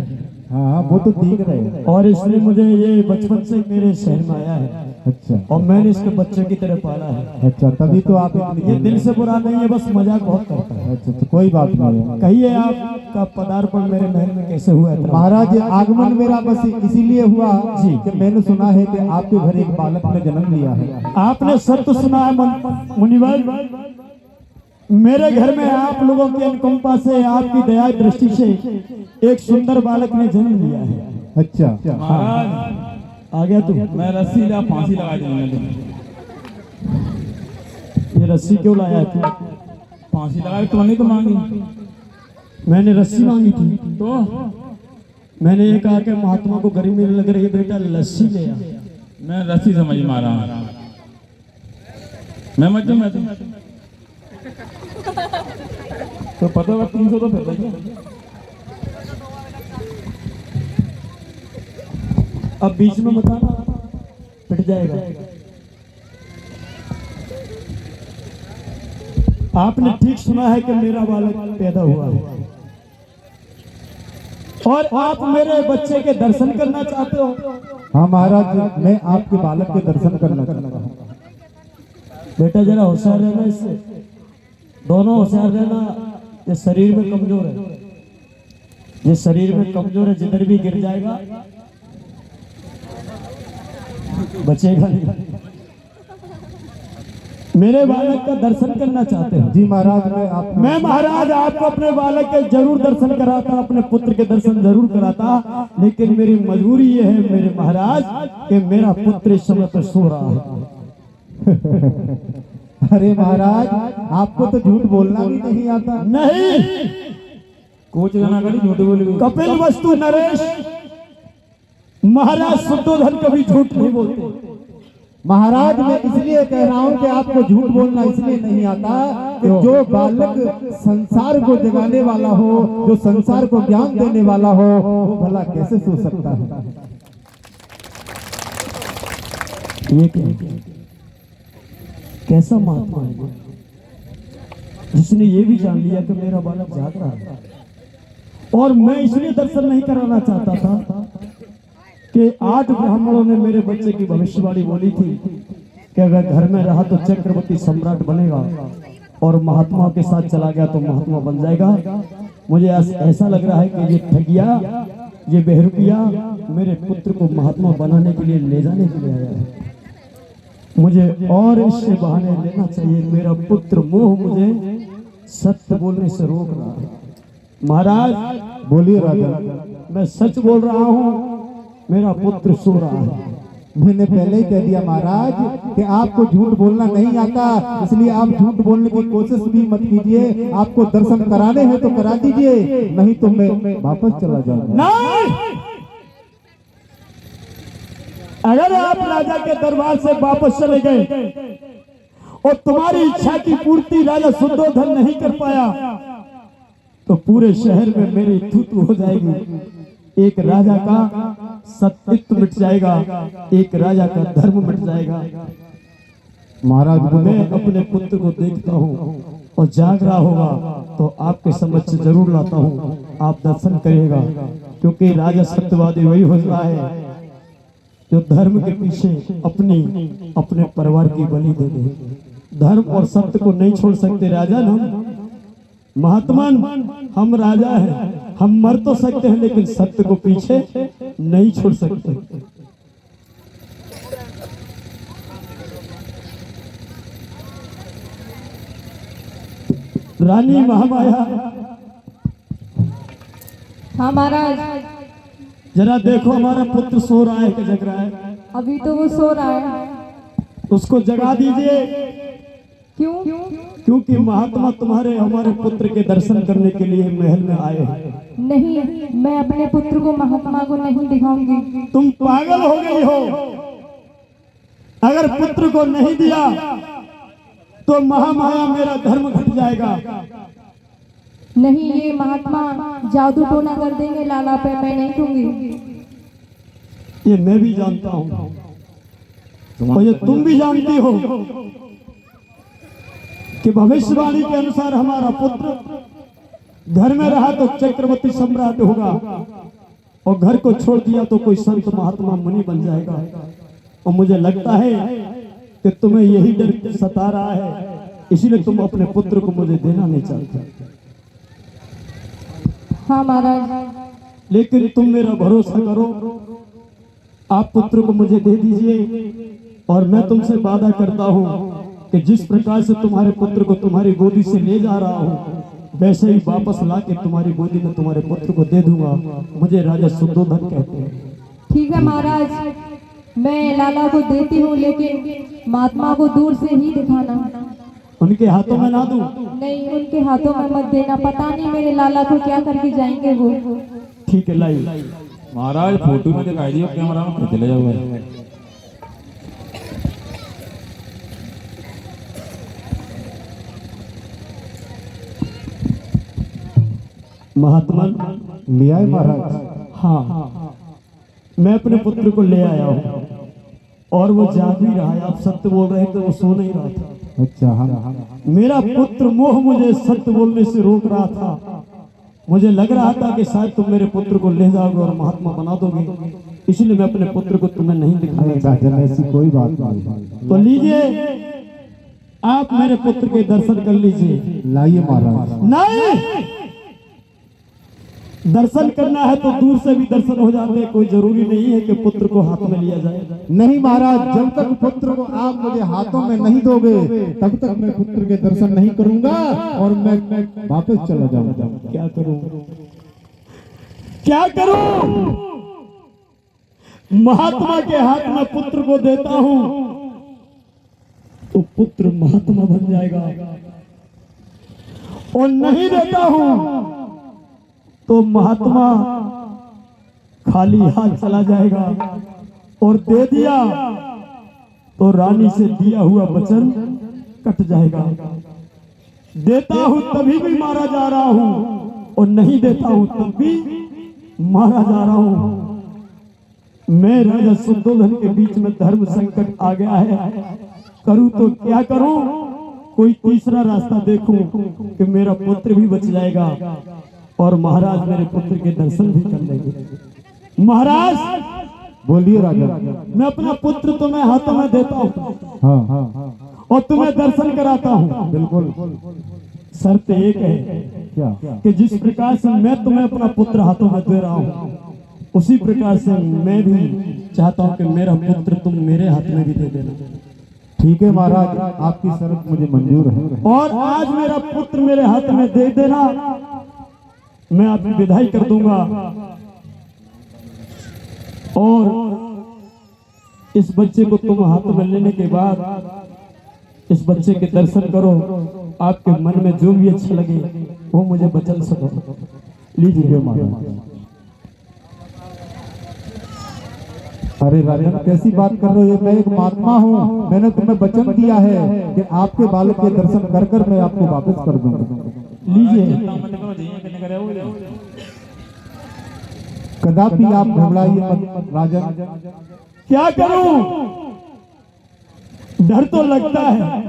हाँ वो तो दिख रहे हैं। और इसने मुझे ये बचपन से मेरे शहर में आया है, अच्छा और मैंने इसके बच्चे की तरह पाला है। अच्छा, तभी तो आप ये दिल से बुरा नहीं है, बस मजाक बहुत करता है। अच्छा तो कोई बात नहीं है। कहिए आपका पदार्पण मेरे महल में कैसे हुआ था? महाराज आगमन मेरा बस इसीलिए हुआ जी कि मैंने सुना है कि आपके घर एक बालक ने जन्म लिया है। आपने सत्य सुना है मुनिवर, मेरे घर में आप लोगों की अनुकंपा से, आपकी दया दृष्टि से एक सुंदर बालक ने जन्म लिया है। अच्छा महाराज आ गया तू? मैं रस्सी ला फांसी लगा दूंगा। ये रस्सी क्यों लाया तू? फांसी लगा तो नहीं तो मांगी मैंने रस्सी मांगी थी, तो मैंने ये कहा कि महात्मा को गर्मी लग रही है, बेटा लस्सी ले आ। मैं रस्सी समझ मारा। मैं मत मैं तो पता होगा 300 तो फिर अब बीच में बताना, पिट जाएगा। आपने ठीक सुना है कि मेरा बालक पैदा हुआ है, और आप मेरे बच्चे के दर्शन करना चाहते हो। हाँ महाराज, मैं आपके बालक के दर्शन करना चाहता हूँ। बेटा जरा होशियार रहना, इससे दोनों होशियार रहना। ये शरीर में कमजोर है, ये शरीर में कमजोर है, जिधर भी गिर जाएगा बचेगा नहीं। मेरे बालक का दर्शन करना चाहते हो? जी महाराज, मैं महाराज आपको अपने बालक के जरूर दर्शन कराता, अपने पुत्र के दर्शन जरूर कराता, लेकिन मेरी मजबूरी ये है मेरे महाराज कि मेरा पुत्र इस समय पर सो रहा है। अरे महाराज, आपको तो झूठ बोलना भी नहीं आता। नहीं, कोच गाना करी झूठ बोली। कपिल वस्तु नरेश महाराज शुद्धोधन कभी झूठ नहीं बोलते। महाराज मैं इसलिए कह रहा हूँ कि आपको झूठ बोलना इसलिए नहीं आता कि जो बालक संसार को जगाने वाला हो, जो संसार को ज्ञान देने वाला हो, वो भला कैसे सो सकता है। ये क्या कैसा महात्मा है जिसने ये भी जान लिया कि मेरा बालक जाग रहा है। और मैं इसलिए दर्शन नहीं कराना चाहता था कि 8 ब्राह्मणों ने मेरे बच्चे की भविष्यवाणी बोली थी कि अगर घर में रहा तो चक्रवर्ती सम्राट बनेगा और महात्मा के साथ चला गया तो महात्मा बन जाएगा। मुझे ऐसा लग रहा है कि ये ठगिया, ये बहरूपिया मेरे पुत्र को महात्मा बनाने के लिए ले जाने के लिए आया है। मुझे और इससे बहाने लेना चाहिए। मेरा पुत्र मोह मुझे सत्य बोलने से रोक रहा है। महाराज बोलिए राजा। मैं सच बोल रहा हूँ, मेरा पुत्र सो रहा है। मैंने पहले ही कह दिया महाराज कि आपको झूठ बोलना नहीं आता, इसलिए आप झूठ बोलने की कोशिश भी मत कीजिए। आपको दर्शन कराने हैं तो करा दीजिए, नहीं तो मैं वापस चला जाऊंगा। नहीं, अगर आप राजा के दरबार से वापस चले गए और तुम्हारी इच्छा की पूर्ति राजा शुद्धोधन नहीं कर पाया तो पूरे शहर में मेरी थूथू हो जाएगी। एक राजा का सत्यत्व मिट जाएगा, एक राजा का धर्म मिट जाएगा। महाराज मैं अपने पुत्र को देखता हूँ और जाग रहा होगा तो आपके समक्ष जरूर लाता हूँ, आप दर्शन करिएगा। क्योंकि राजा सत्यवादी वही हो रहा है जो धर्म के पीछे अपने परिवार की बलि दे दे। धर्म और सत्य को नहीं छोड़ सकते राजा। महात्मा हम राजा हैं, हम मर तो सकते हैं लेकिन सत्य को पीछे नहीं छोड़ सकते। रानी महामाया, हाँ महाराज। जरा देखो हमारा पुत्र सो रहा है कि जग रहा है। अभी तो वो सो रहा है। उसको जगा दीजिए। क्यों? क्योंकि महात्मा तुम्हारे हमारे पुत्र के दर्शन करने के लिए महल में आए हैं। नहीं, मैं अपने पुत्र को महात्मा को नहीं दिखाऊंगी। तुम पागल हो गई हो। अगर पुत्र को नहीं दिया तो महामाया मेरा धर्म घट जाएगा। नहीं, ये महात्मा जादू टोना कर देंगे लाला पे, मैं नहीं दूंगी। ये मैं भी जानता हूँ और ये तुम भी जानती हो कि भविष्यवाणी के अनुसार हमारा पुत्र घर में रहा तो चक्रवर्ती सम्राट होगा और घर को छोड़ दिया तो कोई संत महात्मा मुनि बन जाएगा। और मुझे लगता है कि तुम्हें यही डर सता रहा है, इसलिए तुम अपने पुत्र को मुझे देना नहीं चाहते। हाँ महाराज। लेकिन तुम मेरा भरोसा करो, आप पुत्र को मुझे दे दीजिए और मैं तुमसे वादा करता हूँ कि जिस प्रकार से तुम्हारे पुत्र को तुम्हारी गोदी से ले जा रहा हूँ वैसे ही वापस लाके तुम्हारी गोदी में तुम्हारे पुत्र को दे दूंगा। मुझे राजा शुद्धोधन कहते हैं। ठीक है महाराज, मैं लाला को देती हूँ, लेकिन महात्मा को दूर से ही दिखाना। उनके हाथों में ना दूं? नहीं, उनके हाथों में मत देना। पता नहीं मेरे लाला को क्या करके जाएंगे वो। ठीक है, लाई। महाराज फोटो में दिखाई दियो, कैमरा में चले जाओ। महात्मा ले आए महाराज। हाँ, मैं अपने पुत्र को ले आया हूँ और वो जाग भी रहा है। आप सत्य बोल रहे थे, वो सो नहीं रहा था। अच्छा हाँ। मेरा पुत्र मोह मुझे सत्य बोलने से रोक रहा था। मुझे लग रहा था कि शायद तुम मेरे पुत्र को ले जाओगे और महात्मा बना दोगे, इसलिए मैं अपने पुत्र को तुम्हें नहीं दिखाना चाहता। ऐसी कोई बात नहीं। तो लीजिए, आप मेरे पुत्र के दर्शन कर लीजिए। लाइए महाराज। नहीं, दर्शन करना है तो दूर से भी दर्शन हो जाते हैं, कोई जरूरी नहीं है कि पुत्र को हाथ में लिया जाए। नहीं महाराज, जब तक पुत्र को आप मुझे हाथों में नहीं दोगे तब तक मैं पुत्र के दर्शन नहीं करूंगा और मैं वापस चला जाऊंगा। क्या करूं, क्या करूं? महात्मा के हाथ में पुत्र को देता हूं तो पुत्र महात्मा बन जाएगा और नहीं देता हूं तो महात्मा खाली हाथ चला जाएगा। और दे दिया तो रानी से दिया हुआ वचन कट जाएगा। देता हूं तभी भी मारा जा रहा हूं और नहीं देता हूं तब भी मारा जा रहा हूं। मैं राजा शुद्धोधन के बीच में धर्म संकट आ गया है, करूं तो क्या करूं? कोई तीसरा रास्ता देखूं कि मेरा पुत्र भी बच जाएगा और महाराज मेरे पुत्र के दर्शन भी कर लेंगे। महाराज बोलिए राजा। मैं अपना पुत्र तुम्हें हाथों में देता हूँ हाँ और तुम्हें दर्शन कराता हूँ। बिल्कुल। शर्त एक है क्या? कि जिस प्रकार से मैं तुम्हें अपना पुत्र हाथों में दे रहा हूँ, उसी प्रकार से मैं भी चाहता हूँ कि मेरा पुत्र तुम मेरे हाथ में भी दे देना। ठीक है महाराज, आपकी शर्त मुझे मंजूर है। और आज मेरा पुत्र मेरे हाथ में दे देना, मैं आपकी विदाई कर दूंगा और इस बच्चे को तुम हाथ में लेने के बाद इस बच्चे के दर्शन करो। आपके मन में जो भी अच्छा लगे वो मुझे वचन सको। लीजिए महाराज। अरे राजन, कैसी बात कर रहे हो? मैं एक महात्मा हूँ, मैंने तुम्हें वचन दिया है कि आपके बालक के दर्शन कर कर मैं आपको वापस कर दूंगा। लीजिए। कदापि आप घबराइए मत राजन। क्या करूं? डर तो लगता है,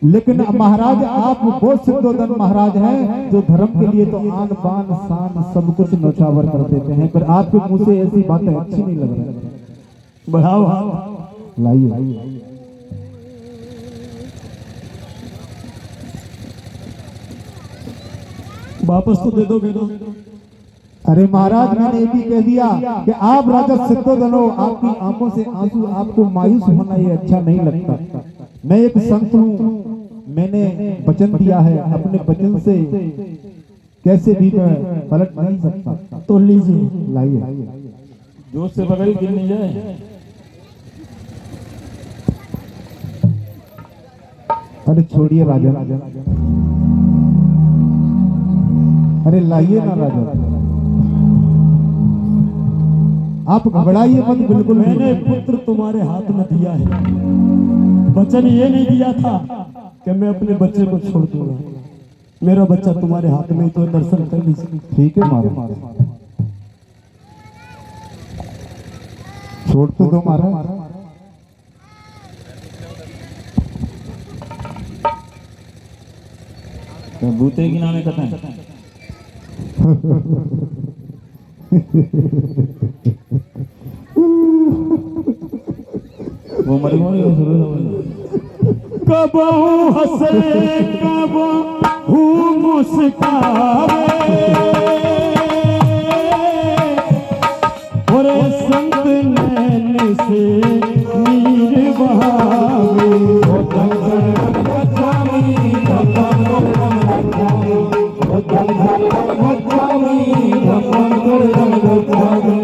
लेकिन महाराज आप वो सिद्धोधन महाराज हैं जो धर्म के लिए तो आन बान शान सब कुछ नौछावर कर देते हैं, पर आपके मुंह से ऐसी बातें अच्छी नहीं लग रही। बढ़ाओ हाथ। लाइए। वापस तो दे दोगे ना? अरे महाराज, मैंने एक ही कह दिया कि आप राजा सिद्धोधन हो, आपकी आंखों से आंसू, आपको मायूस होना ये अच्छा नहीं लगता। मैं एक संत हूँ, मैंने वचन दिया है, अपने वचन से कैसे भी मैं पलट नहीं सकता। तो लीजिए। लाइए। जोश से बगल गिर नहीं जाए। अरे छोड़िए राजा। अरे लाइए ना राजा, आप घबराइए मत बिल्कुल। मैंने पुत्र तुम्हारे हाथ में दिया है, वचन ये नहीं दिया था कि मैं अपने बच्चे को छोड़ दूंगा। मेरा बच्चा तुम्हारे हाथ में, तो दर्शन कर लीजिए। ठीक है महाराज, छोड़ तो दो महाराज। बूते की नामे कथा है। वो मर गए। कब हंसे कब मुस्कावे, और संत नैन से नीर बहावे।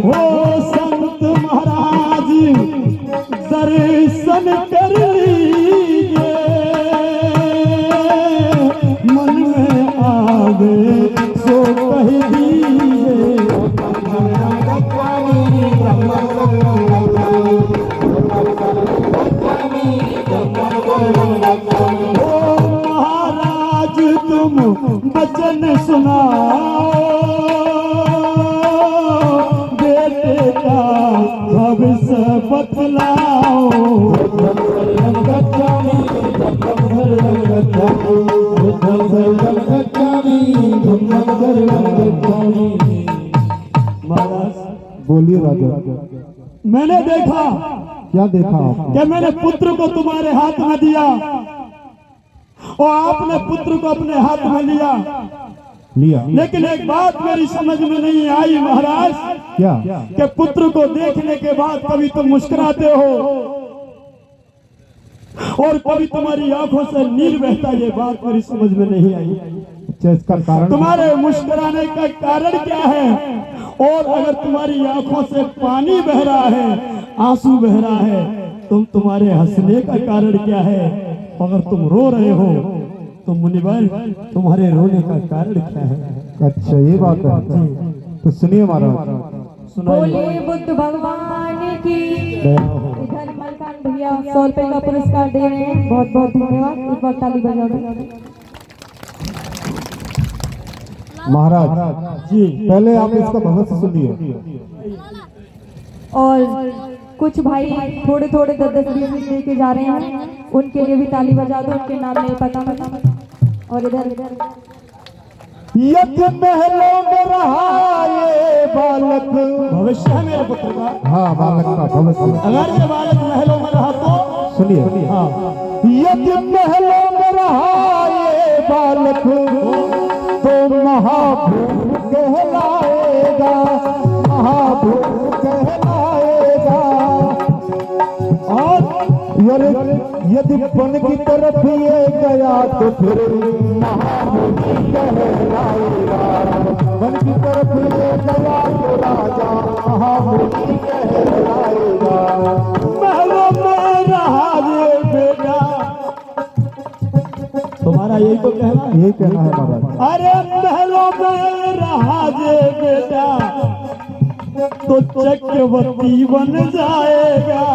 ओ संत महाराज दर्शन कर लीजिए, मन में आवे सो कह दीजिए। ओ महाराज तुम वचन सुनाओ, बेटे का भविष्य बतलाओ। महाराज बोलिए राजा। मैंने देखा क्या देखा आपने? कि मैंने पुत्र को तुम्हारे हाथ में दिया और आपने पुत्र को अपने हाथ में लिया, लेकिन एक बात मेरी समझ में नहीं आई महाराज। क्या? कि पुत्र को देखने के बाद कभी तुम मुस्कुराते हो और कभी तुम्हारी आंखों से नीर बहता, ये बात मेरी समझ में नहीं आई। अच्छा, इसका कारण? तुम्हारे मुस्कुराने का कारण क्या है? और अगर तुम्हारी आंखों से पानी बह रहा है, आंसू बह रहा है, तुम्हारे हंसने का कारण क्या है? अगर तुम रो रहे हो तो मुनिवर तुम्हारे रोने का कारण क्या है? अच्छा, ये बात है। तो सुनिए महाराज। बोले बुद्ध भगवान की। इधर मलकान भैया भैया 100 रुपए का पुरस्कार दे रहे हैं। बहुत बहुत धन्यवाद। एक बार ताली बजा दो। महाराज जी पहले आप इसका भविष्य सुनिए। और कुछ भाई थोड़े थोड़े 10-20 लेके जा रहे हैं, उनके लिए भी ताली बजा दो। उनके नाम नहीं पता। और इधर यज्ञ महलों में रहा ये बालक, भविष्य है मेरे पुत्र का। हाँ बालक का भविष्य। अगर ये बालक महलों में रहा तो सुनिए, हाँ, यज्ञ महलों में रहा ये बालक तो महाभूत कहलाएगा, महाभूत कहलाएगा। और यदि वन की तरफ ये गया तो फिर महाभूत कहलाएगा, वन की तरफ ये गया तो राजा महाभूत कहलाएगा। महलों में रहा ये बेटा, तुम्हारा यही तो कहना है। ये कहना है महाराज। अरे महलों में रहा ये बेटा तो चक्रवर्ती बन जाएगा,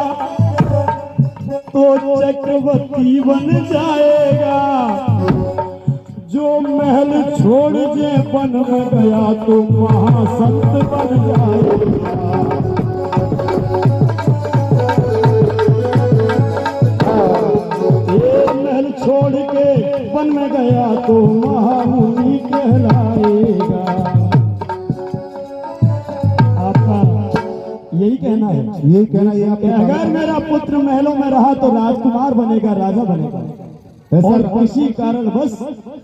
तो चक्रवर्ती बन जाएगा। जो महल छोड़ जे वन में गया तो महासंत बन जाएगा। ये महल छोड़ के वन में गया तो महामुनि कहलाएगा। आपका यही कहना है। ये कहना ये आप अगर मेरा पुत्र महलों में रहा तो राजकुमार बनेगा, राजा बनेगा। और किसी कारण बस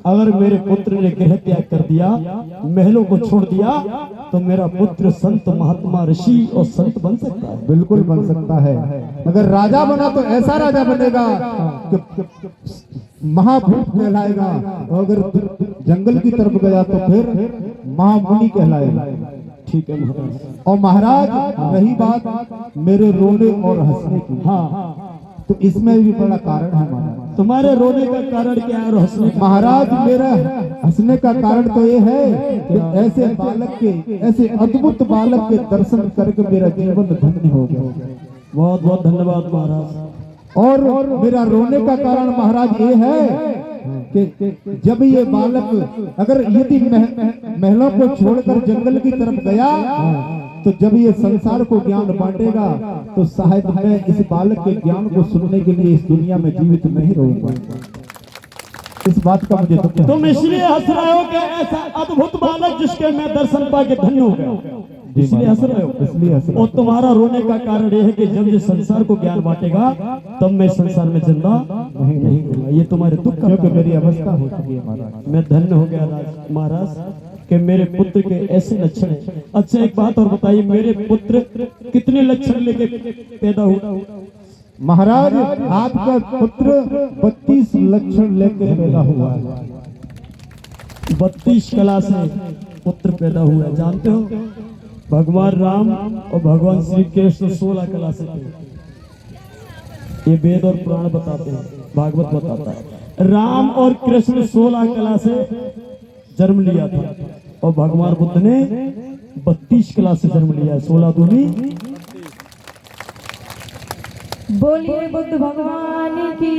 अगर मेरे पुत्र ने गृह त्याग कर दिया, महलों को छोड़ दिया, तो मेरा पुत्र संत महात्मा ऋषि और संत बन सकता है। बिल्कुल बन सकता है। अगर राजा बना तो ऐसा राजा बनेगा कि महाभूत कहलाएगा, और अगर जंगल की तरफ गया तो फिर महामुनि कहलाएगा। ठीक है महाराज। और महाराज रही बात मेरे रोने और हंसने की, हाँ, तो इसमें भी बड़ा कारण है महाराज। तुम्हारे रोने का कारण क्या है और हंसने का? महाराज मेरा हंसने का कारण तो ये है कि ऐसे बालक के, ऐसे अद्भुत बालक के दर्शन करके मेरा जीवन धन्य हो गया। बहुत बहुत धन्यवाद महाराज। और मेरा रोने का कारण महाराज ये है कि जब ये बालक अगर यदि महलों को छोड़कर जंगल की तरफ गया तो जब ये संसार को ज्ञान बांटेगा तो शायद मैं इस बालक के ज्ञान को सुनने के लिए इस दुनिया में जीवित नहीं रहूंगा। इस बात का मुझे दुख है। तुम इसलिए हंस रहे हो कि ऐसा अद्भुत बालक जिसके मैं दर्शन पाके धन्य हो गया, इसलिए हंस रहे हो। इसलिए हंस रहे हो। और तुम्हारा रोने का कारण यह है कि जब ये संसार को ज्ञान बांटेगा तब मैं संसार में जिंदा नहीं रहूंगा। ये तुम्हारे दुख का क्योंकि कारण मेरी है। अवस्था हो चुकी है महाराज। मैं धन्य हो गया महाराज कि मेरे पुत्र के ऐसे लक्षण हैं। अच्छा एक बात और बताइए, मेरे पुत्र कितने लक्षण लेके पैदा हुआ? महाराज आपका पुत्र 32 लक्षण लेकर पैदा हुआ है। 32 कला से पुत्र पैदा हुआ है। जानते हो भगवान राम और भगवान श्री कृष्ण 16 कला से थे। ये वेद और पुराण बताते हैं, भागवत बताता है। राम और कृष्ण 16 कला से जन्म लिया था और भगवान बुद्ध ने 32 कला से जन्म लिया है। 16 दूनी। बोलिए बुद्ध भगवान की।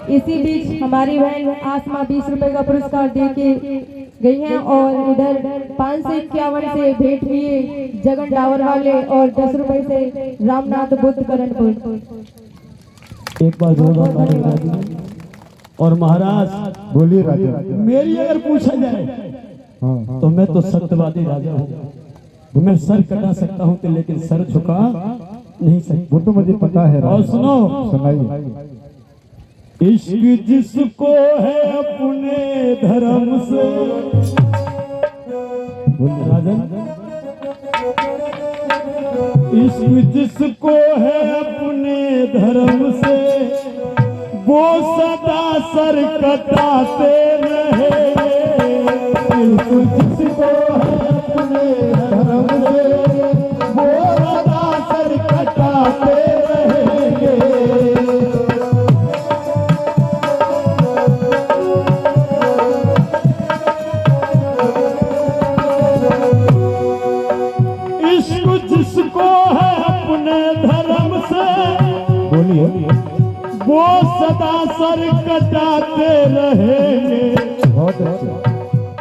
इसी बीच हमारी बहन आसमा 20 रुपए का पुरस्कार दे के गई हैं। और इधर 551 से भेंट हुए जगन टावर वाले और 10 रुपए से रामनाथ बुद्ध करणपुर। एक बार जोरदार ताली बजा दीजिए। और महाराज बोलिए राजा। मेरी अगर पूछा जाए हाँ तो मैं तो सत्यवादी राजा हूँ। मैं सर कटा सकता हूँ तो लेकिन सर झुका नहीं सकता। वो तो मुझे पता है और राजा। सुनो, सुनाइए। इश्क जिसको है अपने धर्म से, राजन, इश्क जिसको है अपने धर्म से वो सदा सर कटाते रहे। इश्क जिसको है अपने धर्म से वो सदा सर कटाते रहेंगे। इश्क जिसको है अपने धर्म से बोलिए। वो सदा सर कटाते रहेंगे। बहुत अच्छे,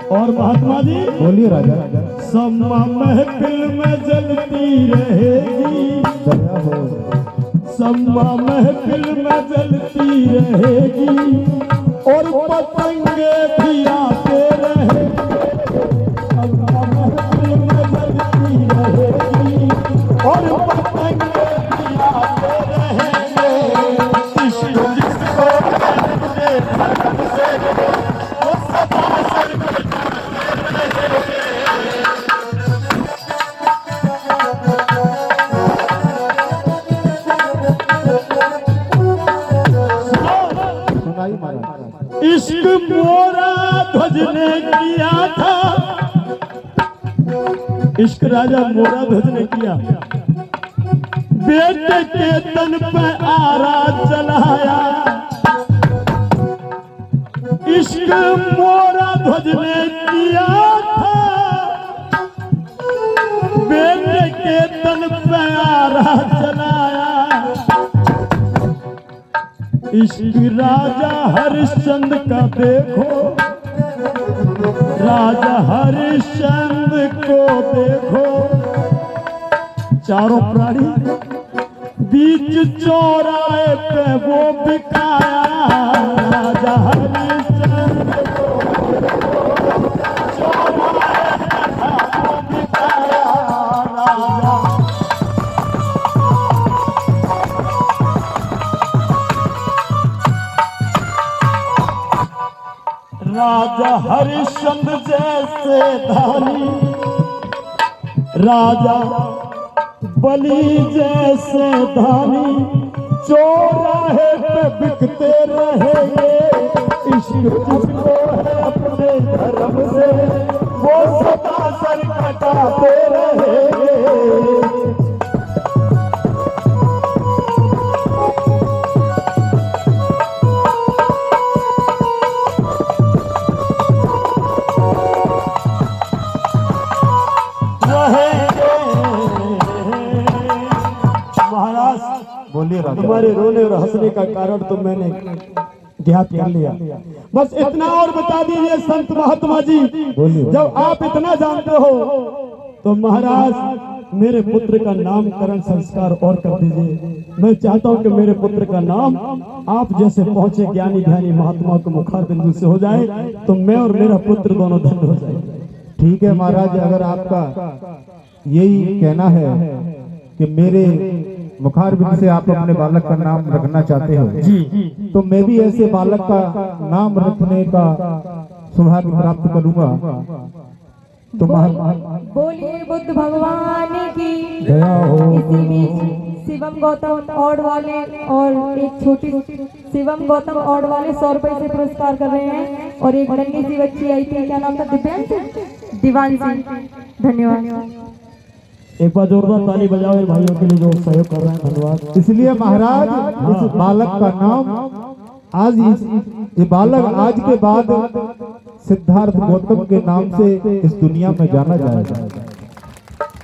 और महात्मा जी बोलिए राजा। सम्मा महफिल में जलती रहेगी, दया हो। सम्मा महफिल में जलती रहेगी, और पतंगे भी आते रहेंगे। सम्मा महफिल में जलती रहेगी, और पतंगे भी आते रहेंगे। इश्क जिसको कहते धर्म से, वो सदा सर सुनाई महाराज। इश्क मोरा ध्वज ने किया था, इश्क राजा मोरा ध्वज ने किया। बेटे के तन पे आरा चलाया, इश्क मोरा ध्वज ने किया था। बेटे के तन पे आरा चलाया, इश्क राजा हरिश्चंद्र का देखो, राजा हरिश्चंद्र को देखो। चारों प्राणी बीच चौराहे पे वो बिकाया, राजा हरिश्चंद्र को चौराहे पे वो बिकाया। राजा हरिश्चंद्र जैसे धानी, राजा बलि जैसे धानी, चौराहे पे बिकते रहेंगे। इश्क जिसको है अपने धर्म से, वो सदा सर कटाते रहेंगे। महाराज बोलिए राजा। तुम्हारे रोने और हंसने का कारण तो मैंने ज्ञात कर लिया। बस इतना और बता दीजिए संत महात्मा जी, बोलिए। जब आप इतना जानते हो तो महाराज मेरे पुत्र का नामकरण संस्कार और कर दीजिए। मैं चाहता हूं कि मेरे पुत्र का नाम आप जैसे पहुंचे ज्ञानी ध्यानी महात्मा को मुखार बिंदु से हो जाए, तो मैं और मेरा पुत्र दोनों धन्य हो जाए। ठीक है महाराज, अगर आपका यही कहना है कि मेरे मुखार बिंदु से आप अपने बालक का नाम रखना चाहते हो जी, तो मैं भी ऐसे बालक का नाम रखने का सौभाग्य प्राप्त करूंगा। तो बोलिए बुद्ध भगवान की दया हो। इसी बीच शिवम गौतम औड वाले और एक छोटी शिवम गौतम औड वाले 100 रुपए से पुरस्कार कर रहे हैं, और एक नन्ही सी बच्ची आई थी, क्या नाम था, दिव्यांश दिवांशी। धन्यवाद। एक बार जोरदार ताली बजाओ इन भाइयों के लिए जो सहयोग कर रहे हैं। धन्यवाद। इसलिए महाराज इस बालक का नाम आज ये बालक आज के बाद सिद्धार्थ गौतम के नाम से इस दुनिया में जाना जाएगा।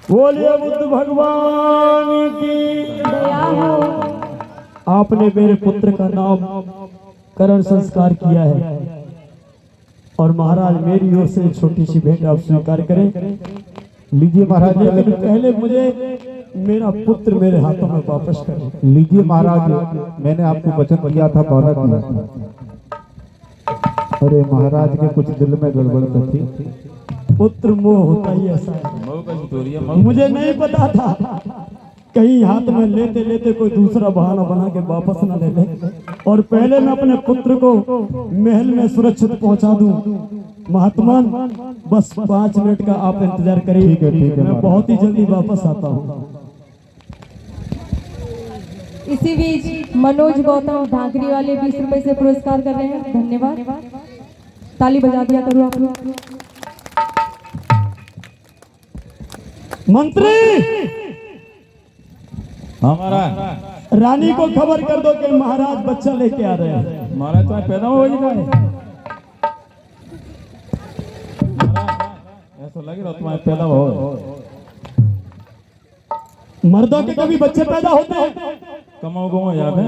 बोलिए बुद्ध भगवान की दया हो। आपने मेरे पुत्र का नाम करण संस्कार किया है, और महाराज मेरी ओर से छोटी सी भेंट आप स्वीकार करें। लीजिए महाराज। लेकिन पहले मुझे मेरा पुत्र मेरे हाथों में वापस करें। लीजिए महाराज, मैंने आपको वचन दिया था बालक में। अरे महाराज के कुछ दिल में गड़बड़ तो थी। पुत्र मोह होता ही ऐसा है। मुझे नहीं पता था कहीं हाथ में लेते लेते कोई दूसरा बहाना बना के वापस न ले ले, और पहले मैं अपने पुत्र को महल में सुरक्षित पहुंचा दूं। महात्मा बस 5 मिनट का आप इंतजार करिए। ठीक है मैं बहुत ही जल्दी वापस आता हूँ। इसी बीच मनोज गौतम धाकरी वाले 20 रुपए से पुरस्कार कर रहे हैं। धन्यवाद। ताली बजा दिया करो आप लोग। मंत्री हमारा रानी को खबर कर दो कि महाराज बच्चा लेके आ रहे हैं। महाराज तुम्हें पैदा हो ही गए, ऐसा लग रहा तुम्हारे पैदा हो। मर्दों के कभी बच्चे पैदा होते हैं? कमाओ को याद है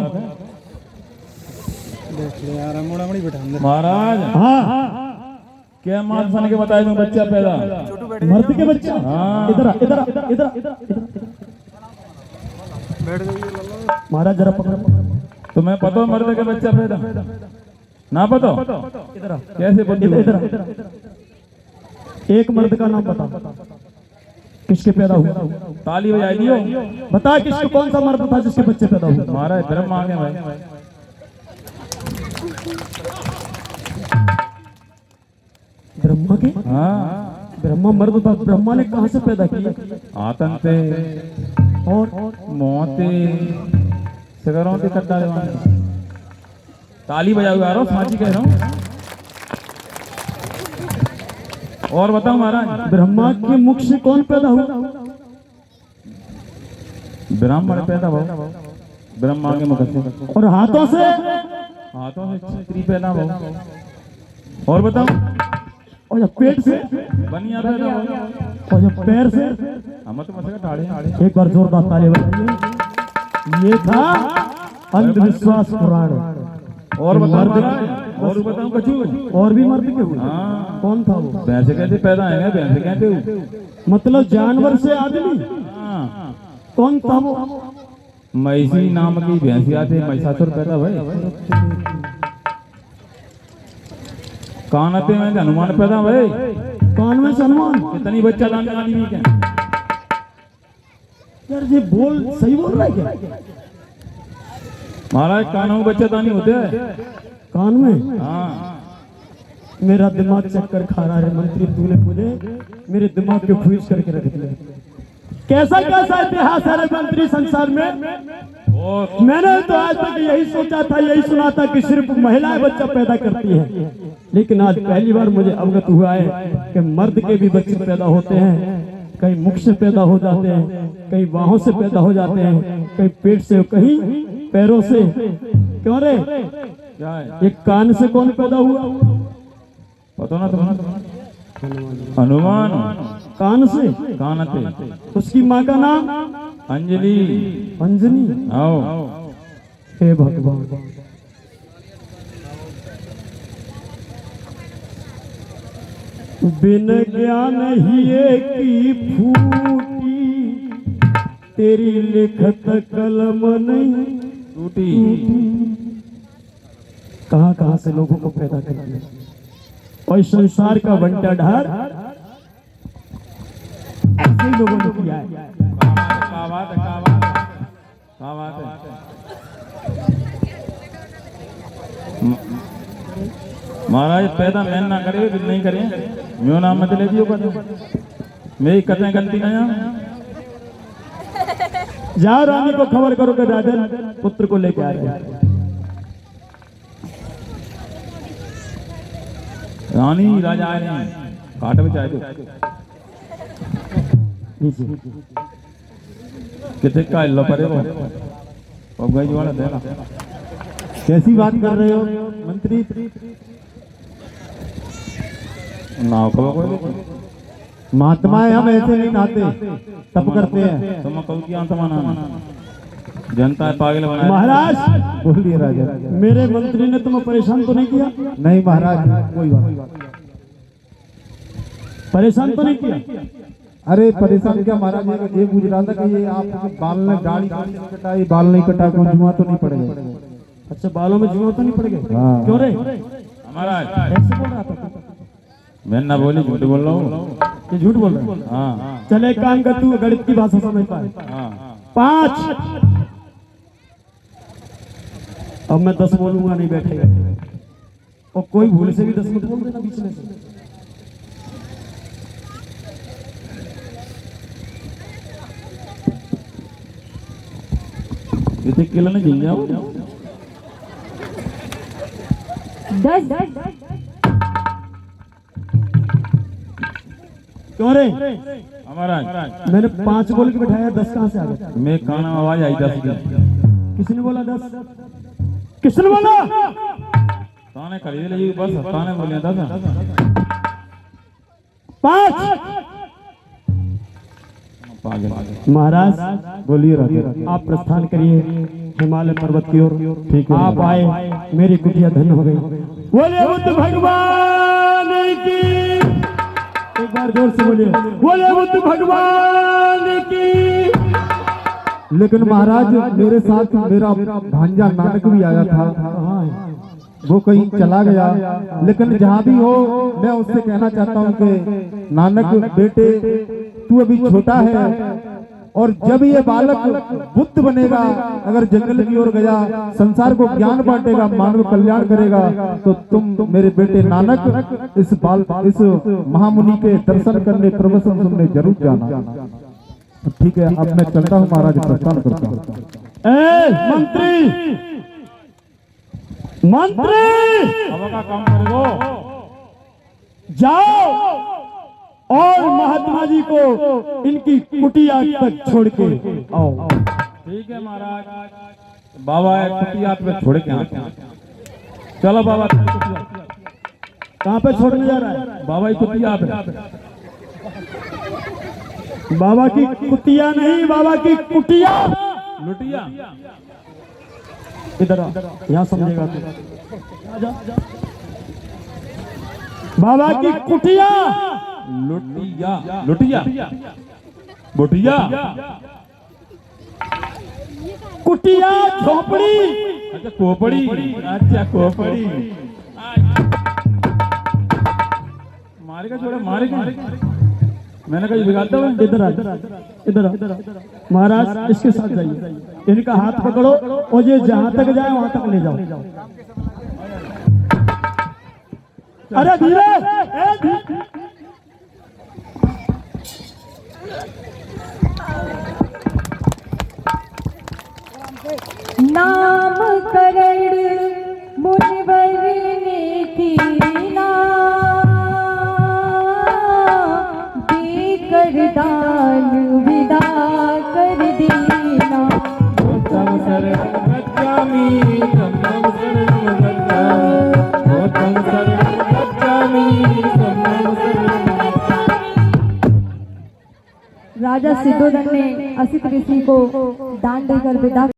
देख ले यार मोड़ा मोड़ी बैठा दे महाराज। हाँ क्या मात सन के बताए तुम बच्चा पैदा मर्द के बच्चा हाँ। इधर आ, इधर आ, इधर आ, इधर आ, इधर बैठ गई महाराज जरा पकड़ तुम्हें पता हो मर्द के बच्चा पैदा ना पता इधर आ, कैसे बुद्धि इधर इधर आ, इधर आ। एक मर्द का नाम बता किसके पैदा हुआ ताली बजाई दियो बता किसके कौन सा मर्द था जिसके बच्चे पैदा हुए महाराज धर्म मांगे भाई ब्रह्मा के हाँ ब्रह्मा मर्द था ब्रह्मा ने कहां से पैदा किया आतन थे और मोते सगरों के कट्टा जवान ताली बजाओ यारो सांची कह रहा हूँ और बताओ महाराज ब्रह्मा के मुख से कौन पैदा हुआ ब्राह्मण पैदा हो ब्रह्मा के मुख से और हाथों से हाथों से स्त्री पैदा हो और बताओ और जब पेट से बनिया पैदा हो और जब पैर से हम तो मत ठाड़े एक बार जोरदार ताली बजाइए ये था अंधविश्वास पुराण और बताओ मर्द महाराज और बताओ कछु और भी मर्द के हुए हाँ कौन था वो भैंसे कैसे पैदा है भैंसे कहते हो मतलब जानवर से आदमी हाँ कौन था वो महिषी नाम की भैंसिया थे महिषासुर पैदा भाई कानते में हनुमान पैदा भाई कान में से हनुमान कितनी बच्चा लाने वाली भी क्या यार ये बोल सही बोल रहा है क्या महाराज कानों में बच्चा दानी होते हैं कान में हाँ मेरा दिमाग चक्कर खा रहा है मंत्री तूने मुझे मेरे दिमाग को फ्रीज करके रख दिया कैसा कैसा इतिहास है रे मंत्री संसार में और मैंने तो आज तक यही सोचा था यही सुना था कि सिर्फ महिलाएं बच्चा पैदा करती हैं लेकिन आज पहली बार मुझे अवगत हुआ है कि मर्द के भी बच्चे पैदा होते हैं कहीं मुख से पैदा हो जाते हैं कहीं बाहों से पैदा हो जाते हैं कहीं पेट से कहीं पैरों से क्यों रे क्या है एक कान से कौन पैदा हुआ पता ना तुम्हारा हनुमान कान से कानते उसकी माँ का नाम अंजलि अंजनी आओ हे भगवान बिन ज्ञान ही की फूटी तेरी लिखत कलम नहीं टूटी कहां कहां से लोगों को पैदा कर दिया और इस संसार का बंटा ढार ऐसे ही लोगों ने किया है क्या बात है क्या बात है क्या बात है महाराज पैदा मैन ना करे फिर नहीं करे म्यो नाम मत ले दियो कर मेरी कतें गलती ना जाओ रानी को खबर करो कि राजन पुत्र को लेके आ रहे हैं रानी राजा आए नहीं काट में चाहे कितने का लो परे वो अब गई वाला देना कैसी बात कर रहे हो मंत्री नाव को कोई महात्माएं हम ऐसे नहीं नहाते तब करते हैं। तुम कल की आत्मा ना जनता है पागल बनाया महाराज बोलिए राजा। मेरे मंत्री ने तुम्हें परेशान तो नहीं किया नहीं महाराज कोई बात परेशान तो नहीं किया अरे परेशान क्या महाराज ये पूछ रहा था कि ये आप बाल ने दाढ़ी नहीं कटाई बाल नहीं कटा कोई जुआ तो नहीं पड़ेगा। अच्छा बालों में जुआ तो नहीं पड़ गए हाँ। क्यों रे हमारा ऐसे बोल रहा था तू? मैं ना बोली झूठ बोल रहा हूँ ये झूठ बोल रहा है हाँ चले एक काम कर तू गणित की भाषा समझ पाए हाँ 5 अब मैं 10 बोलूंगा नहीं बैठेगा और कोई भूल से भी 10 मत बोल देना बीच में से इतने किलो ने झिंगा 10 क्यों रे हमारा मैंने 5 बोल के बैठाया 10 कहां से आ गया मैं काना में आवाज आई 10 की किसने बोला 10 किसने बोला ताने खरीद ले बस ताने बोले 10 5 पागल महाराज बोलिए राजा। आप प्रस्थान करिए हिमालय पर्वत की ओर ठीक है। आप आए, मेरी कुटिया धन्य हो गई। बोले बुद्ध भगवान की, एक बार जोर से बोलिए, बोले बुद्ध भगवान की। लेकिन महाराज मेरे साथ मेरा भांजा नानक भी आया था, वो कहीं चला गया। लेकिन जहाँ भी हो मैं उससे कहना चाहता हूँ कि नानक बेटे तू अभी छोटा है, और जब ये बालक बुद्ध बनेगा, अगर जंगल की ओर गया, संसार को ज्ञान बांटेगा, मानव कल्याण करेगा, तो तुम मेरे बेटे नानक इस महामुनि के दर्शन करने, प्रवचन सुनने जरूर जाना। ठीक है, अब मैं चलता हूँ महाराज, प्रस्थान करता हूँ। मंत्री अब का काम करो, जाओ और महात्मा जी को इनकी कुटिया तक छोड़ के आओ। ठीक है महाराज। बाबा एक कुटिया पे छोड़ के आते हैं। चलो बाबा, कहाँ पे छोड़ने जा रहा है? बाबा की कुटिया पे। बाबा की कुटिया नहीं, बाबा की कुटिया। लुटिया इधर आ, यहाँ समझेगा तू। बाबा की कुटिया, लुटिया लुटिया बुटिया, कुटिया झोपड़ी। अच्छा खोपड़ी, अच्छा खोपड़ी। मारेगा छोड़ा, मारेगा। मैंने कहा बिगाड़ता हूँ। इधर आ, इधर आ। महाराज इसके साथ जाइए, इनका हाथ पकड़ो और ये जहां तक जाए वहां तक ले जाओ। अरे धीरे, नामकरण मुनिवर ने कीना, देकर दान विदा कर देना। राजा सिद्धोधन ने असित ऋषि को दान देकर विदा